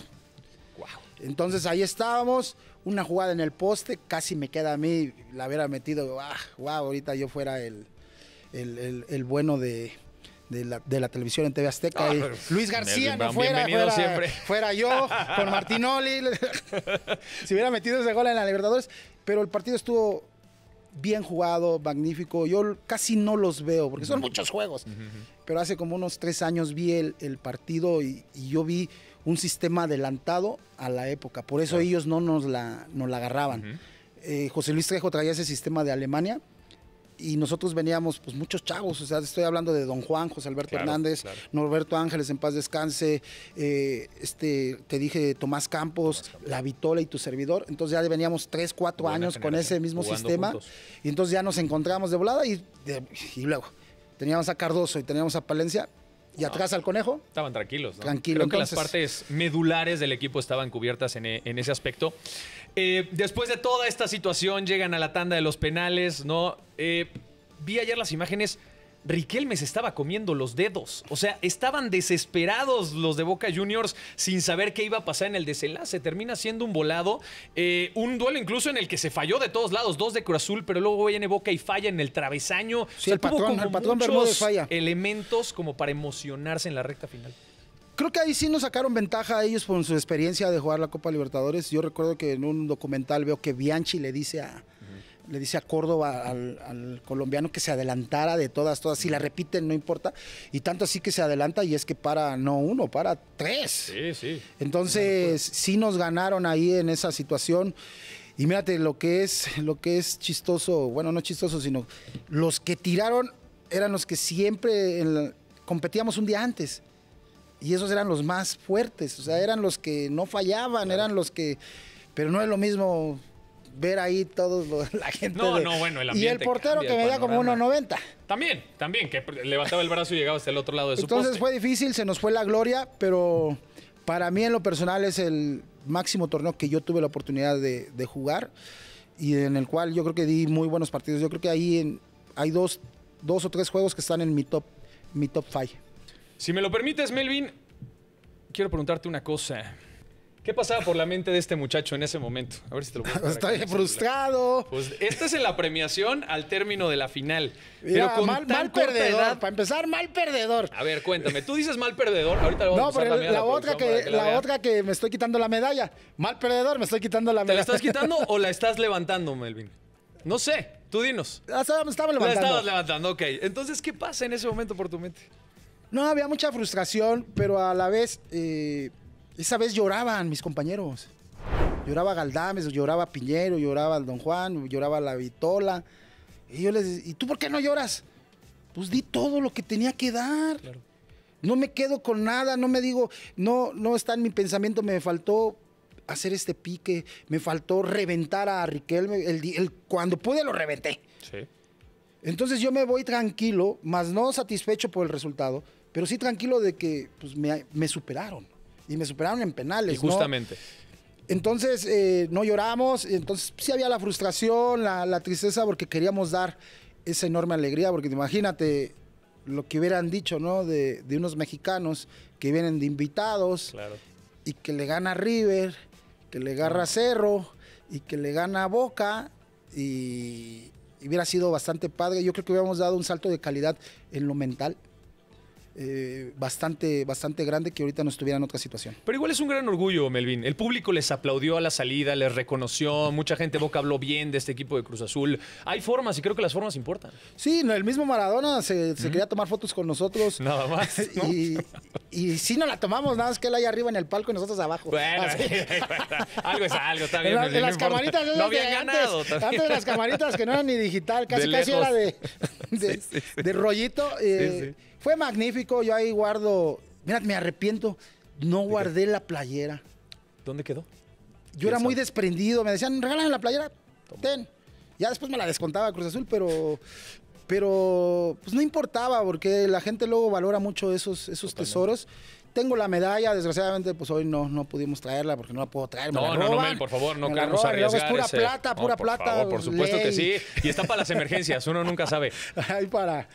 Wow. Entonces ahí estábamos, una jugada en el poste, casi me queda a mí, la hubiera metido, wow, ahorita yo fuera el bueno de la televisión en TV Azteca. Luis García no fuera yo, con Martinoli. Si hubiera metido ese gol en la Libertadores, pero el partido estuvo bien jugado, magnífico. Yo casi no los veo, porque son muchos juegos. Pero hace como unos 3 años vi el partido y yo vi un sistema adelantado a la época. Por eso ellos no nos la agarraban. José Luis Trejo traía ese sistema de Alemania y nosotros veníamos pues muchos chavos. O sea, estoy hablando de Don Juan, José Alberto Hernández, Norberto Ángeles, en paz descanse, te dije Tomás Campos, La Vitola y tu servidor. Entonces ya veníamos 3, 4 años con ese mismo sistema juntos. Y entonces ya nos encontramos de volada y luego teníamos a Cardoso y teníamos a Palencia. Y atrás al Conejo. Estaban tranquilos, ¿no? Tranquilo. Creo que las partes medulares del equipo estaban cubiertas en ese aspecto. Después de toda esta situación, llegan a la tanda de los penales, ¿no? Vi ayer las imágenes. Riquelme se estaba comiendo los dedos. O sea, estaban desesperados los de Boca Juniors sin saber qué iba a pasar en el desenlace. Termina siendo un volado. Un duelo incluso en el que se falló de todos lados. 2 de Cruz Azul, pero luego viene Boca y falla en el travesaño. Sí, el patrón Bermúdez falla. Elementos como para emocionarse en la recta final. Creo que ahí sí nos sacaron ventaja a ellos por su experiencia de jugar la Copa Libertadores. Yo recuerdo que en un documental veo que Bianchi le dice a Córdoba, al colombiano, que se adelantara de todas. Si la repiten, no importa. Y tanto así que se adelanta y es que para no 1, para 3. Sí. Entonces, sí nos ganaron ahí en esa situación. Y mírate, lo que es chistoso, bueno, no chistoso, sino los que tiraron eran los que siempre competíamos un día antes. Y esos eran los más fuertes, o sea, eran los que no fallaban, eran los que... Pero no es lo mismo ver ahí todos la gente. Bueno, el ambiente. Y el portero que medía como 1.90. También, que levantaba el brazo y llegaba hasta el otro lado de su poste. Entonces fue difícil, se nos fue la gloria, pero para mí en lo personal es el máximo torneo que yo tuve la oportunidad de jugar y en el cual yo creo que di muy buenos partidos. Yo creo que ahí hay dos o tres juegos que están en mi top 5. Si me lo permites, Melvin, quiero preguntarte una cosa. ¿Qué pasaba por la mente de este muchacho en ese momento? A ver si te lo puedo Estoy frustrado. Pues esta es en la premiación al término de la final. Mira, pero con mal perdedor. Para empezar, mal perdedor. A ver, cuéntame. Tú dices mal perdedor. Ahorita lo vamos a pero también la otra que me estoy quitando la medalla. Mal perdedor, me estoy quitando la medalla. ¿Te la estás quitando o la estás levantando, Melvin? No sé. Tú dinos. La estaba levantando. La estabas levantando, ok. Entonces, ¿qué pasa en ese momento por tu mente? No, había mucha frustración, pero a la vez... esa vez lloraban mis compañeros. Lloraba Galdames, lloraba Piñero, lloraba el Don Juan, lloraba La Vitola. Y yo les decía, ¿y tú por qué no lloras? Pues di todo lo que tenía que dar. Claro. No me quedo con nada, no me digo, no está en mi pensamiento, me faltó hacer este pique, me faltó reventar a Riquelme. Cuando pude lo reventé. Sí. Entonces yo me voy tranquilo, más no satisfecho por el resultado, pero sí tranquilo de que pues, me superaron. Y me superaron en penales. Y justamente. ¿no? Entonces, no lloramos. Entonces, sí había la frustración, la tristeza, porque queríamos dar esa enorme alegría. Porque imagínate lo que hubieran dicho, ¿no? De unos mexicanos que vienen de invitados. Claro. Y que le gana River, que le gana Cerro, y que le gana Boca. Y hubiera sido bastante padre. Yo creo que hubiéramos dado un salto de calidad en lo mental. Bastante grande, que ahorita no estuviera en otra situación. Pero igual es un gran orgullo, Melvin. El público les aplaudió a la salida, les reconoció, mucha gente Boca habló bien de este equipo de Cruz Azul. Hay formas y creo que las formas importan. Sí, el mismo Maradona se quería tomar fotos con nosotros. Nada más, ¿no? y sí nos la tomamos, nada más que él ahí arriba en el palco y nosotros abajo. Bueno, algo es algo, está bien. En las camaritas no habían ganado. Antes de las camaritas que no eran ni digital, casi era de rollito. Sí. Fue magnífico, yo ahí guardo... Mira, me arrepiento, no guardé la playera. ¿Dónde quedó? Yo era muy desprendido, me decían, regálame la playera, ten. Ya después me la descontaba Cruz Azul, pero pues no importaba, porque la gente luego valora mucho esos tesoros. Tengo la medalla, desgraciadamente, pues hoy no pudimos traerla porque no la puedo traer. No, Mel, por favor, no queremos arriesgar. Es pura plata, pura plata. Favor, por supuesto que sí. Y está para las emergencias, uno nunca sabe. Ahí para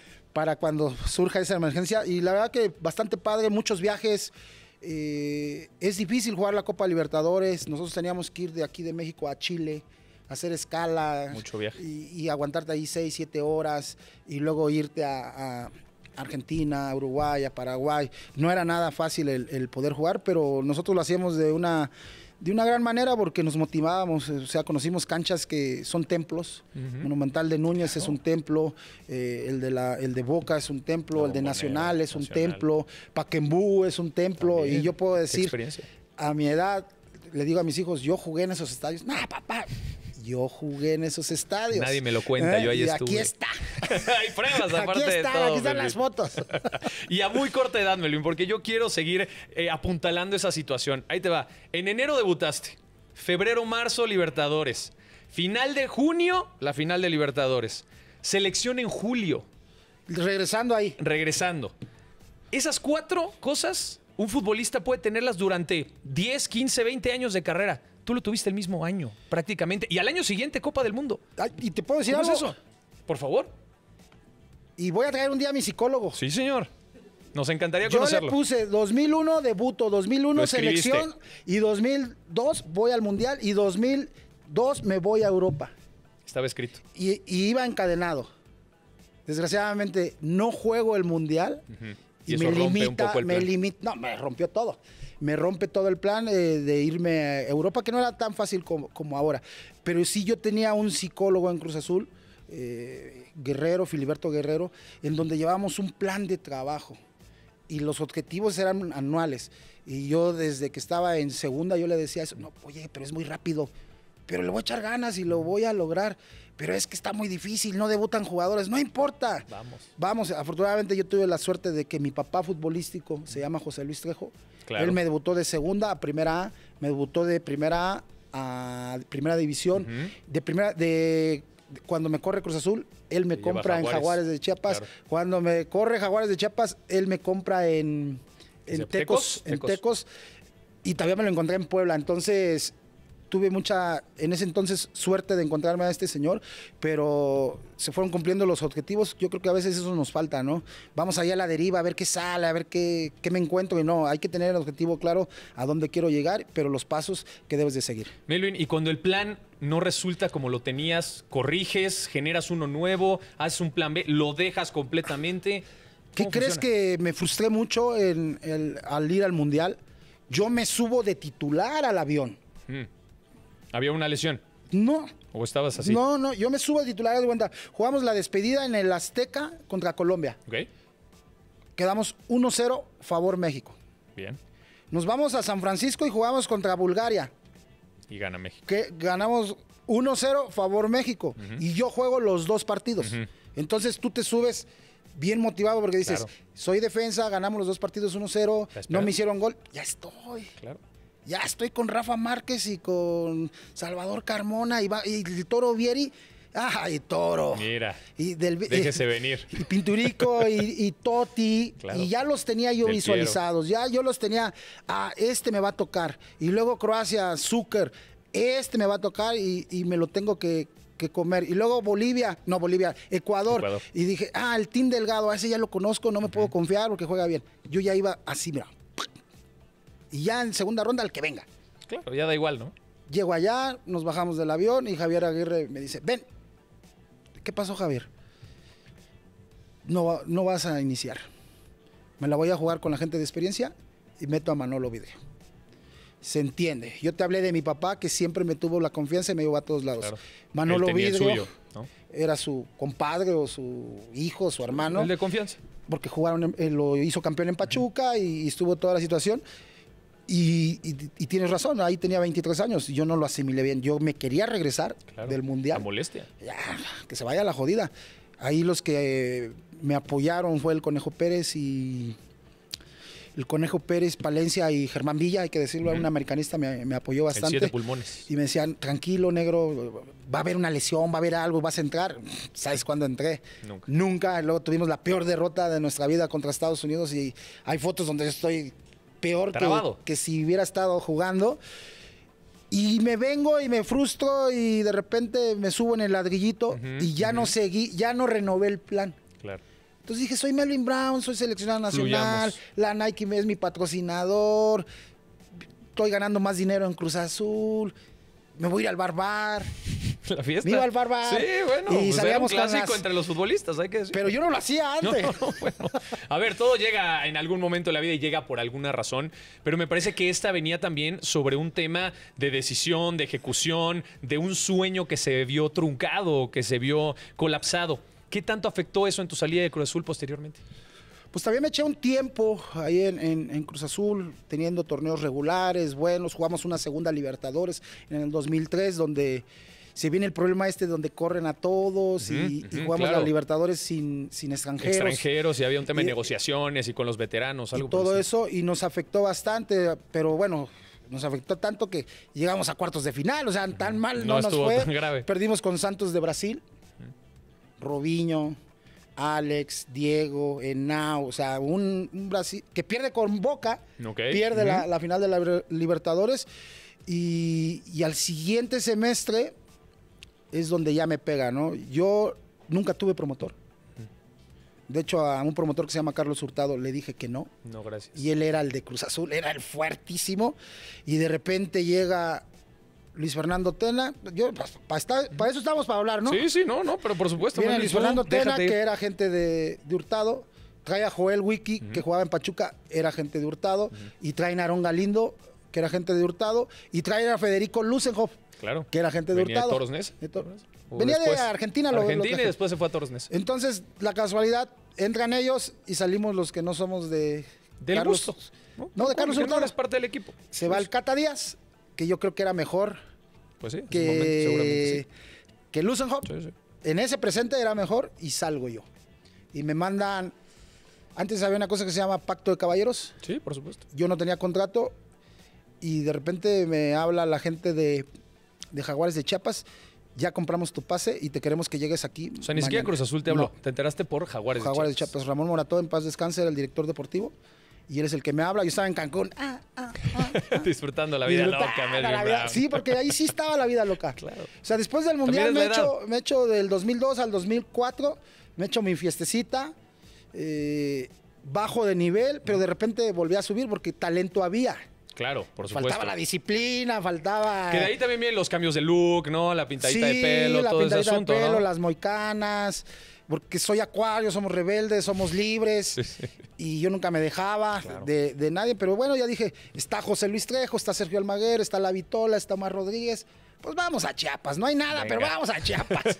cuando surja esa emergencia. Y la verdad que bastante padre, muchos viajes. es difícil jugar la Copa Libertadores. Nosotros teníamos que ir de aquí de México a Chile, hacer escala. Mucho viaje. Y aguantarte ahí 6, 7 horas y luego irte a Argentina, a Uruguay, a Paraguay. No era nada fácil el poder jugar, pero nosotros lo hacíamos de una gran manera porque nos motivábamos. O sea, conocimos canchas que son templos. Monumental de Núñez es un templo, el de Boca es un templo, el de Nacional es un templo, Pacaembu es un templo. También. Y yo puedo decir, Experiencia. a mi edad, le digo a mis hijos, yo jugué en esos estadios. No, papá, yo jugué en esos estadios. Nadie me lo cuenta, yo ahí y estuve. aquí está. Hay pruebas, aparte Aquí de está, todo. aquí están Melvin. las fotos. Y a muy corta edad, Melvin, porque yo quiero seguir apuntalando esa situación. Ahí te va. En enero debutaste. Febrero, marzo, Libertadores. Final de junio, la final de Libertadores. Selección en julio. Regresando ahí. Regresando. Esas 4 cosas, un futbolista puede tenerlas durante 10, 15, 20 años de carrera. Tú lo tuviste el mismo año, prácticamente. Y al año siguiente, Copa del Mundo. Ay, y te puedo decir ¿Cómo algo. es eso? Por favor. Y voy a traer un día a mi psicólogo. Sí, señor. Nos encantaría Yo conocerlo. le puse 2001 debuto, 2001 Lo escribiste. selección y 2002 voy al Mundial y 2002 me voy a Europa. Estaba escrito. Y iba encadenado. Desgraciadamente no juego el Mundial Y y eso me rompe un poco el plan. no, me rompió todo. Me rompe todo el plan de irme a Europa, que no era tan fácil como ahora. Pero sí yo tenía un psicólogo en Cruz Azul, Guerrero, Filiberto Guerrero, en donde llevábamos un plan de trabajo. Y los objetivos eran anuales. Y yo desde que estaba en segunda, yo le decía eso, no, oye, pero es muy rápido. Pero le voy a echar ganas y lo voy a lograr. Pero es que está muy difícil, no debutan jugadores, no importa. Vamos, afortunadamente yo tuve la suerte de que mi papá futbolístico se llama José Luis Trejo. Claro. Él me debutó de segunda a primera A, me debutó de primera A a primera división. Cuando me corre Cruz Azul, él me Te compra lleva en Jaguares. Jaguares de Chiapas. Claro. Cuando me corre Jaguares de Chiapas, él me compra en ¿Tecos? Tecos. Y todavía me lo encontré en Puebla. Entonces, tuve en ese entonces, suerte de encontrarme a este señor, pero se fueron cumpliendo los objetivos. Yo creo que a veces eso nos falta, ¿no? Vamos allá a la deriva, a ver qué sale, a ver qué me encuentro. Y no, hay que tener el objetivo claro a dónde quiero llegar, pero los pasos que debes de seguir. Melvin, y cuando el plan no resulta como lo tenías, corriges, generas uno nuevo, haces un plan B, lo dejas completamente. ¿Qué ¿Cómo crees? funciona? Que me frustré mucho al ir al Mundial. Yo me subo de titular al avión. ¿Había una lesión? No. ¿O estabas así? No, yo me subo de titular de cuenta. Jugamos la despedida en el Azteca contra Colombia. Ok, Quedamos 1-0, favor México. bien. Nos vamos a San Francisco y jugamos contra Bulgaria, Y gana México. que ganamos 1-0, favor México. Y yo juego los 2 partidos. Entonces tú te subes bien motivado porque dices, Claro. soy defensa, ganamos los 2 partidos 1-0, ¿La esperas? no me hicieron gol. Ya estoy. Claro. Ya estoy con Rafa Márquez y con Salvador Carmona y el Toro Vieri. ¡Ay, Toro! Mira, Y déjese venir. Y Pinturico y Totti. Claro. Y ya los tenía yo Del visualizados. Ya yo los tenía. Este me va a tocar. Y luego Croacia, Zucker. Este me va a tocar y me lo tengo que comer. Y luego Ecuador. Y dije, el Team Delgado, a ese ya lo conozco, no me puedo confiar porque juega bien. Yo ya iba así, mira. Y ya en segunda ronda, el que venga. Claro, ya da igual, ¿no? Llego allá, nos bajamos del avión y Javier Aguirre me dice, ven. ¿Qué pasó, Javier? No vas a iniciar. Me la voy a jugar con la gente de experiencia y meto a Manolo Video. Se entiende. Yo te hablé de mi papá, que siempre me tuvo la confianza y me llevó a todos lados. Claro. Manolo Él tenía el Vidrio suyo, ¿no? era su compadre o su hijo, su hermano. El de confianza. Porque jugaron, lo hizo campeón en Pachuca y estuvo toda la situación. Y tienes razón, ahí tenía 23 años y yo no lo asimilé bien. Yo me quería regresar del Mundial. La molestia. Ya, que se vaya a la jodida. Ahí los que me apoyaron fue el Conejo Pérez Palencia y Germán Villa, hay que decirlo, un americanista me apoyó bastante. El 7 pulmones. Y me decían, tranquilo, negro, va a haber una lesión, va a haber algo, vas a entrar. ¿Sabes cuándo entré? Nunca. Luego tuvimos la peor derrota de nuestra vida contra Estados Unidos y hay fotos donde yo estoy peor que si hubiera estado jugando. Y me vengo y me frustro y de repente me subo en el ladrillito y ya no seguí, ya no renové el plan. Claro. Entonces dije, soy Melvin Brown, soy seleccionado nacional, Fluyamos. la Nike es mi patrocinador, estoy ganando más dinero en Cruz Azul, me voy a ir al bar. La fiesta. Me iba al bar. Sí, bueno, Y pues era un salíamos con clásico las- entre los futbolistas, hay que decir. Pero yo no lo hacía antes. Bueno. A ver, todo llega en algún momento de la vida y llega por alguna razón, pero me parece que esta venía también sobre un tema de decisión, de ejecución, de un sueño que se vio truncado, que se vio colapsado. ¿Qué tanto afectó eso en tu salida de Cruz Azul posteriormente? Pues también me eché un tiempo ahí en Cruz Azul, teniendo torneos regulares, buenos. Jugamos una segunda Libertadores en el 2003, donde se viene el problema donde corren a todos y jugamos claro. la Libertadores sin extranjeros. Extranjeros y había un tema de Y- negociaciones y con los veteranos, algo Y por todo el eso, y nos afectó bastante, pero bueno, nos afectó tanto que llegamos a cuartos de final, o sea, tan mal No no, nos estuvo fue. tan grave. Perdimos con Santos de Brasil, Robinho, Alex, Diego, Henao, o sea, un Brasil que pierde con Boca, Ok. pierde la final de la Libertadores, y al siguiente semestre es donde ya me pega, ¿no? Yo nunca tuve promotor. De hecho, a un promotor que se llama Carlos Hurtado le dije que no. No, gracias. Y él era el de Cruz Azul, era el fuertísimo. Y de repente llega Luis Fernando Tena. Para eso estamos para hablar, ¿no? Sí, no, pero por supuesto. Viene Melvin, Luis tú Fernando Tena, déjate ir. que era agente de Hurtado. Trae a Joel Wiki, que jugaba en Pachuca, era agente de Hurtado. Y traen a Aarón Galindo, que era agente de Hurtado. Y traen a Federico Lusenhoff, Claro. que era agente de Venía Hurtado. De Toros Neza. ¿O Venía después? de Argentina. lo Argentina y traje. después se fue a Toros Neza. Entonces, la casualidad, entran ellos y salimos los que no somos de Del Carlos. gusto. No, de Carlos Porque no Hurtado. eres parte del equipo. Se va el Cata Díaz, que yo creo que era mejor Pues sí, en su momento seguramente que Lusenhoff. sí. Sí. En ese presente era mejor y salgo yo. Y me mandan... Antes había una cosa que se llama Pacto de Caballeros. Sí, por supuesto. Yo no tenía contrato y de repente me habla la gente de Jaguares de Chiapas. Ya compramos tu pase y te queremos que llegues aquí. O sea, ni siquiera Cruz Azul te habló. No. Te enteraste por Jaguares, Jaguares de Chiapas. Ramón Morató, en paz descanse, era el director deportivo. Y él es el que me habla. Yo estaba en Cancún. Disfrutando la vida Disfrutando loca, Melvin la vida- Brown. Sí, porque ahí sí estaba la vida loca. Claro. O sea, después del Mundial También es la edad. me echo del 2002 al 2004, me echo mi fiestecita, bajo de nivel, pero de repente volví a subir porque talento había. Claro, por supuesto. Faltaba la disciplina, faltaba... Que de ahí también vienen los cambios de look, ¿no? La pintadita de pelo, la todo ese pintadita asunto, de pelo, ¿no? las moicanas, porque soy acuario, somos rebeldes, somos libres, Sí, sí. y yo nunca me dejaba de nadie, pero bueno, ya dije, está José Luis Trejo, está Sergio Almaguer, está La Vitola, está Omar Rodríguez, pues vamos a Chiapas, no hay nada, Venga. pero vamos a Chiapas.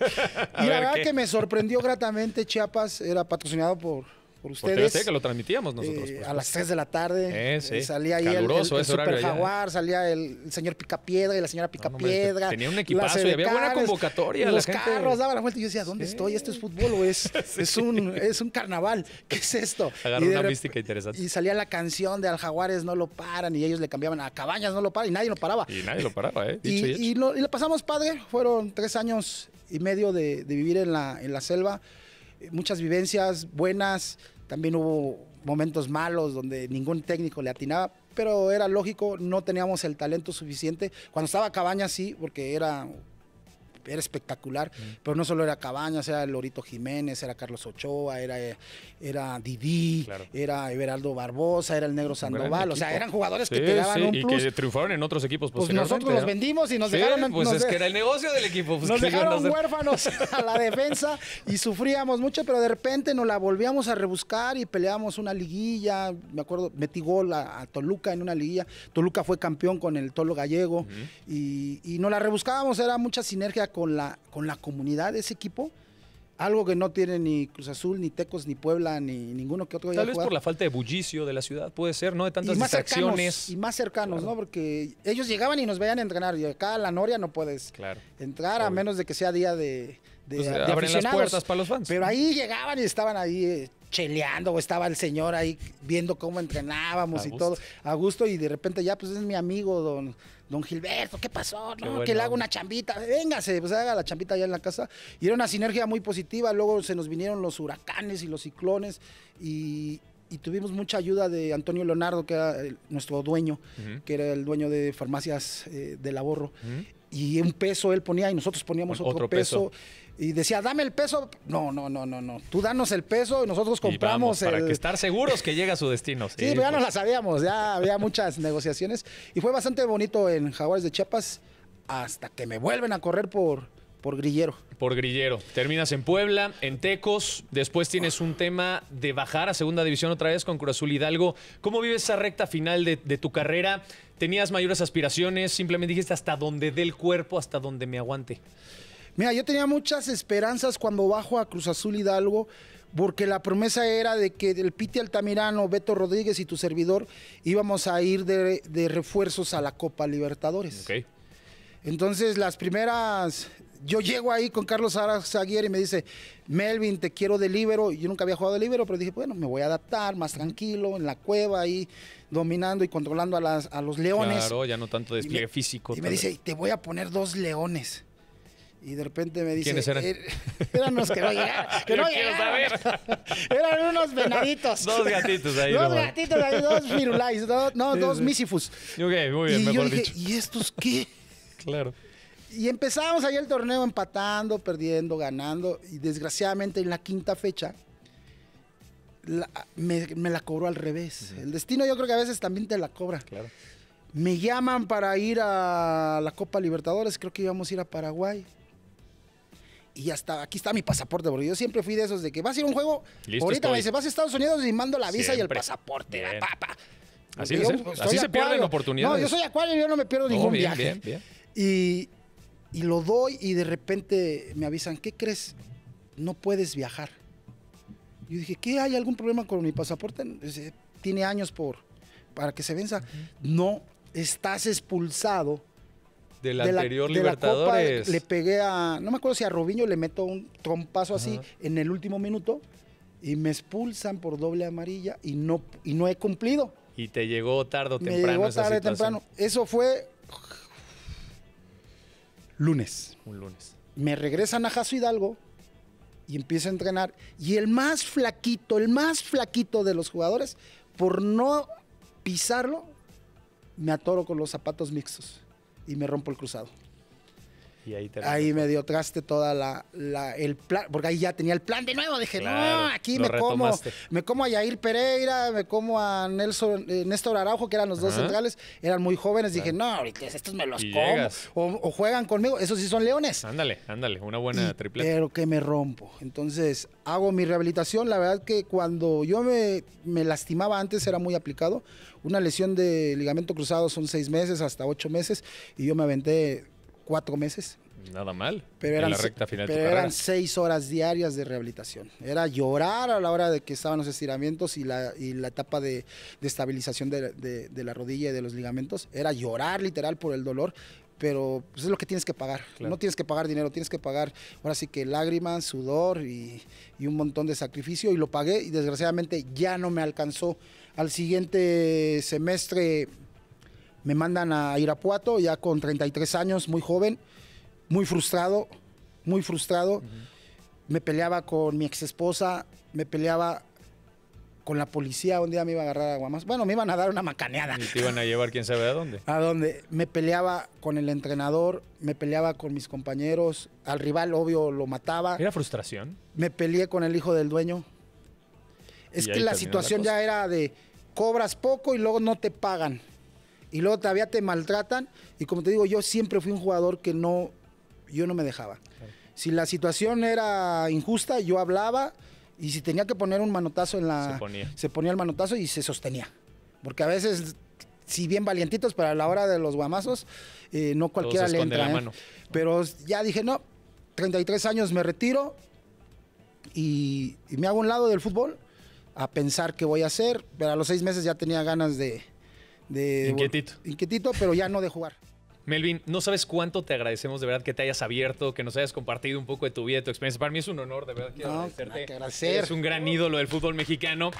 A Y la ver, verdad ¿qué? que me sorprendió gratamente. Chiapas era patrocinado por Por ustedes. TV Azteca lo transmitíamos nosotros. por A supuesto. las 3 de la tarde. Sí. Salía ahí Caluroso el ese horario Super allá. Jaguar, salía el señor Picapiedra y la señora No, hombre, Picapiedra. tenía un las equipazo y había buena edecanes, convocatoria, la Los gente- carros daban la vuelta y yo decía, ¿dónde Sí. estoy? ¿Esto es fútbol o es un carnaval? ¿Qué es esto? Agarró Y de una rep- mística interesante. Y salía la canción de Al Jaguares no lo paran y ellos le cambiaban a Cabañas no lo paran y nadie lo paraba. Y nadie lo paraba, ¿eh? Dicho y hecho. Y lo pasamos padre. Fueron 3 años y medio de vivir en la selva. Muchas vivencias buenas. También hubo momentos malos donde ningún técnico le atinaba, pero era lógico, no teníamos el talento suficiente. Cuando estaba Cabañas sí, porque era espectacular, pero no solo era Cabañas, era Lorito Jiménez, era Carlos Ochoa, era Didi, Claro. era Everaldo Barbosa, era el Negro Sandoval, o sea, equipo. eran jugadores que Sí, te daban sí, un y plus. que triunfaron en otros equipos Pues posteriormente. nosotros los ¿no? vendimos y nos Sí, dejaron... pues nos es de- que era el negocio del equipo. Pues, nos ¿qué le iban a dejaron hacer? huérfanos a la defensa y sufríamos mucho, pero de repente nos la volvíamos a rebuscar y peleamos una liguilla. Me acuerdo, metí gol a Toluca en una liguilla. Toluca fue campeón con el Tolo Gallego y nos la rebuscábamos. Era mucha sinergia con la comunidad de ese equipo. Algo que no tiene ni Cruz Azul, ni Tecos, ni Puebla, ni ninguno que otro. Tal vez por la falta de bullicio de la ciudad, puede ser, ¿no? De tantas y más distracciones. cercanos, y más cercanos, ¿no? Porque ellos llegaban y nos veían entrenar. Y acá a la Noria no puedes Claro. entrar a Obvio. menos de que sea día de Pues, de abren las aficionados. puertas para los fans. Pero ahí llegaban y estaban ahí cheleando, o estaba el señor ahí viendo cómo entrenábamos A y gusto. todo, a gusto, y de repente ya, pues es mi amigo, don Gilberto, ¿qué pasó? Qué No, buena que le haga onda. una chambita, véngase, pues haga la chambita allá en la casa. Y era una sinergia muy positiva, luego se nos vinieron los huracanes y los ciclones, y tuvimos mucha ayuda de Antonio Leonardo, que era nuestro dueño, Ujú. que era el dueño de Farmacias del Ahorro. Ujú. y un peso él ponía y nosotros poníamos otro peso. Y decía, dame el peso. No. Tú danos el peso y nosotros compramos para que estar seguros que llega a su destino. Sí, pero ya no la sabíamos. Ya había muchas negociaciones. Y fue bastante bonito en Jaguares de Chiapas hasta que me vuelven a correr por grillero. Por grillero. Terminas en Puebla, en Tecos. Después tienes un tema de bajar a segunda división otra vez con Cruz Azul Hidalgo. ¿Cómo vives esa recta final de tu carrera? ¿Tenías mayores aspiraciones? Simplemente dijiste hasta donde dé el cuerpo, hasta donde me aguante. Mira, yo tenía muchas esperanzas cuando bajo a Cruz Azul Hidalgo, porque la promesa era de que el Piti Altamirano, Beto Rodríguez y tu servidor íbamos a ir de refuerzos a la Copa Libertadores. Ok. Entonces, las primeras... Yo llego ahí con Carlos Aguirre y me dice, Melvin, te quiero de líbero. Yo nunca había jugado de líbero, pero dije, bueno, me voy a adaptar más tranquilo, en la cueva ahí, dominando y controlando a los leones. Claro, ya no tanto despliegue físico. Y me dice, te voy a poner 2 leones. Y de repente me dice... ¿Quiénes eran? Eran los que no llegaron. Que no llegaron. Eran unos venaditos. 2 gatitos ahí. 2 gatitos ahí, 2 firulais, 2 misifus. Ok, muy bien, y mejor yo dije, dicho. ¿y estos qué? Claro. Y empezamos ahí el torneo empatando, perdiendo, ganando. Y desgraciadamente en la 5ª fecha me la cobró al revés. El destino yo creo que a veces también te la cobra. Claro. Me llaman para ir a la Copa Libertadores. Creo que íbamos a ir a Paraguay. Y hasta aquí está mi pasaporte, porque yo siempre fui de esos de que vas a ir a un juego. Listo, ahorita me dice, vas a Estados Unidos y mando la visa siempre. Y el pasaporte. Así se pierden oportunidades. No, yo soy acuario y yo no me pierdo ningún viaje. Bien. Y lo doy y de repente me avisan, ¿qué crees? No puedes viajar. Yo dije, ¿qué? ¿Hay algún problema con mi pasaporte? Dice, tiene años para que se venza. No, estás expulsado. Del anterior Libertadores. Copa, le pegué no me acuerdo si a Robinho le meto un trompazo así en el último minuto y me expulsan por doble amarilla y no he cumplido. Y te llegó tarde o temprano. Me llegó esa tarde o situación. temprano. Eso fue lunes. Un lunes. Me regresan a Jaso Hidalgo y empiezo a entrenar. Y el más flaquito de los jugadores, por no pisarlo, me atoro con los zapatos mixtos y me rompo el cruzado. Y ahí me dio traste toda el plan, porque ahí ya tenía el plan de nuevo. Dije, claro, no, aquí me como a Yair Pereira, me como a Néstor Araujo, que eran los 2 centrales, eran muy jóvenes. Dije, no, ahorita estos me los como. O juegan conmigo, esos sí son leones. Ándale, una buena tripleta. Pero que me rompo. Entonces, hago mi rehabilitación. La verdad que cuando yo me lastimaba antes era muy aplicado. Una lesión de ligamento cruzado son 6 meses hasta 8 meses y yo me aventé 4 meses. Nada mal. Pero en la recta final pero eran 6 horas diarias de rehabilitación. Era llorar a la hora de que estaban los estiramientos y la etapa de estabilización de la rodilla y de los ligamentos. Era llorar literal por el dolor, pero pues es lo que tienes que pagar. Claro. No tienes que pagar dinero, tienes que pagar ahora sí que lágrimas, sudor y un montón de sacrificio. Y lo pagué y desgraciadamente ya no me alcanzó. Al siguiente semestre me mandan a Irapuato, ya con 33 años, muy joven, muy frustrado. Me peleaba con mi exesposa, me peleaba con la policía. Un día me iba a agarrar a Guamas. Bueno, me iban a dar una macaneada. Y te iban a llevar quién sabe a dónde. ¿A dónde? Me peleaba con el entrenador, me peleaba con mis compañeros. Al rival, obvio, lo mataba. ¿Era frustración? Me peleé con el hijo del dueño. Es que la situación ya era de cobras poco y luego no te pagan. Y luego todavía te maltratan. Y como te digo, yo siempre fui un jugador que yo no me dejaba. Claro. Si la situación era injusta, yo hablaba. Y si tenía que poner un manotazo se ponía el manotazo y se sostenía. Porque a veces, si bien valientitos, pero a la hora de los guamazos, no cualquiera le entra. La mano. Pero ya dije, no, 33 años me retiro y me hago a un lado del fútbol a pensar qué voy a hacer. Pero a los 6 meses ya tenía ganas de inquietito, pero ya no de jugar. Melvin, no sabes cuánto te agradecemos de verdad que te hayas abierto, que nos hayas compartido un poco de tu vida, de tu experiencia. Para mí es un honor, de verdad, quiero agradecerte. Hay que agradecer. Es un gran ídolo del fútbol mexicano.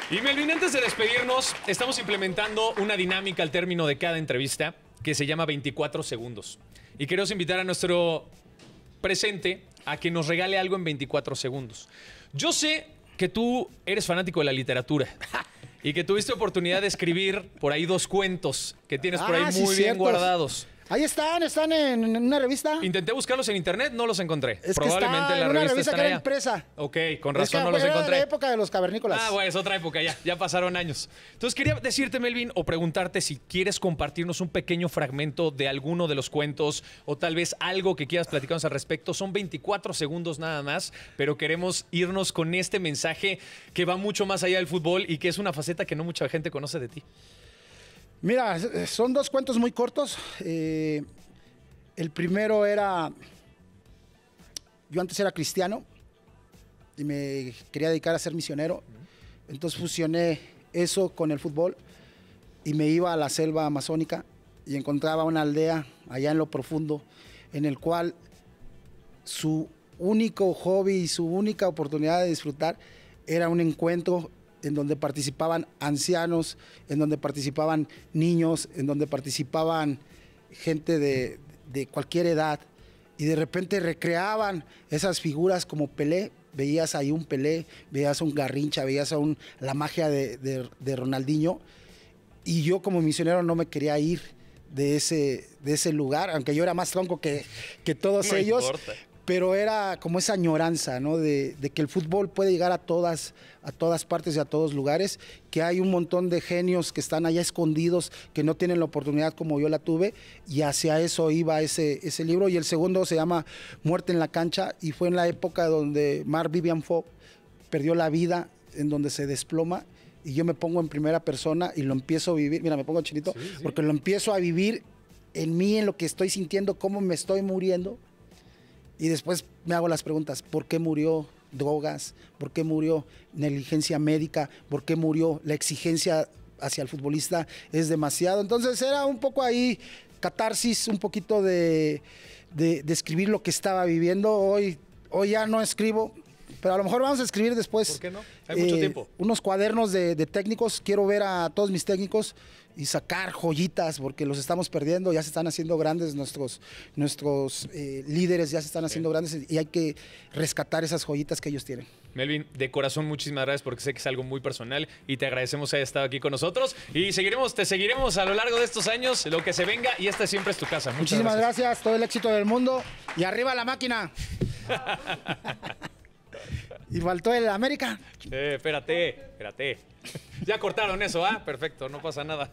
Y Melvin, antes de despedirnos, estamos implementando una dinámica al término de cada entrevista que se llama 24 segundos. Y queremos invitar a nuestro presente a que nos regale algo en 24 segundos. Yo sé que tú eres fanático de la literatura y que tuviste oportunidad de escribir por ahí 2 cuentos que tienes por ahí muy bien guardados. Ahí están en una revista. Intenté buscarlos en internet, no los encontré. Es que Probablemente está la en una revista revista están que era allá. impresa. Ok, con Es que razón no los era de encontré. la época de los cavernícolas. Ah, bueno, es otra época ya, ya pasaron años. Entonces quería decirte, Melvin, o preguntarte si quieres compartirnos un pequeño fragmento de alguno de los cuentos o tal vez algo que quieras platicarnos al respecto. Son 24 segundos nada más, pero queremos irnos con este mensaje que va mucho más allá del fútbol y que es una faceta que no mucha gente conoce de ti. Mira, son dos cuentos muy cortos. El primero era, yo antes era cristiano y me quería dedicar a ser misionero. Entonces fusioné eso con el fútbol y me iba a la selva amazónica y encontraba una aldea allá en lo profundo en el cual su único hobby y su única oportunidad de disfrutar era un encuentro en donde participaban ancianos, en donde participaban niños, en donde participaban gente de cualquier edad, y de repente recreaban esas figuras como Pelé. Veías ahí un Pelé, veías un Garrincha, veías la magia de Ronaldinho, y yo como misionero no me quería ir de ese lugar, aunque yo era más tronco que todos No ellos. importa. Pero era como esa añoranza, ¿no? De que el fútbol puede llegar a todas partes y a todos lugares, que hay un montón de genios que están allá escondidos, que no tienen la oportunidad como yo la tuve, y hacia eso iba ese libro. Y el segundo se llama Muerte en la cancha, y fue en la época donde Marc Vivian Foe perdió la vida, en donde se desploma, y yo me pongo en primera persona y lo empiezo a vivir. Mira, me pongo chinito, sí. Porque lo empiezo a vivir en mí, en lo que estoy sintiendo, cómo me estoy muriendo. Y después me hago las preguntas: ¿por qué murió? Drogas, ¿por qué murió? Negligencia médica, ¿por qué murió? La exigencia hacia el futbolista es demasiado. Entonces era un poco ahí catarsis, un poquito de escribir lo que estaba viviendo. Hoy ya no escribo, pero a lo mejor vamos a escribir después. ¿Por qué no? Hay mucho tiempo. Unos cuadernos de técnicos. Quiero ver a todos mis técnicos y sacar joyitas, porque los estamos perdiendo. Ya se están haciendo grandes nuestros líderes, ya se están haciendo grandes, y hay que rescatar esas joyitas que ellos tienen. Melvin, de corazón, muchísimas gracias, porque sé que es algo muy personal y te agradecemos que hayas estado aquí con nosotros. Y te seguiremos a lo largo de estos años, lo que se venga, y esta siempre es tu casa. Muchísimas gracias, todo el éxito del mundo, y arriba la máquina. Y faltó el América. Espérate. Ya cortaron eso, ¿ah? Perfecto, no pasa nada.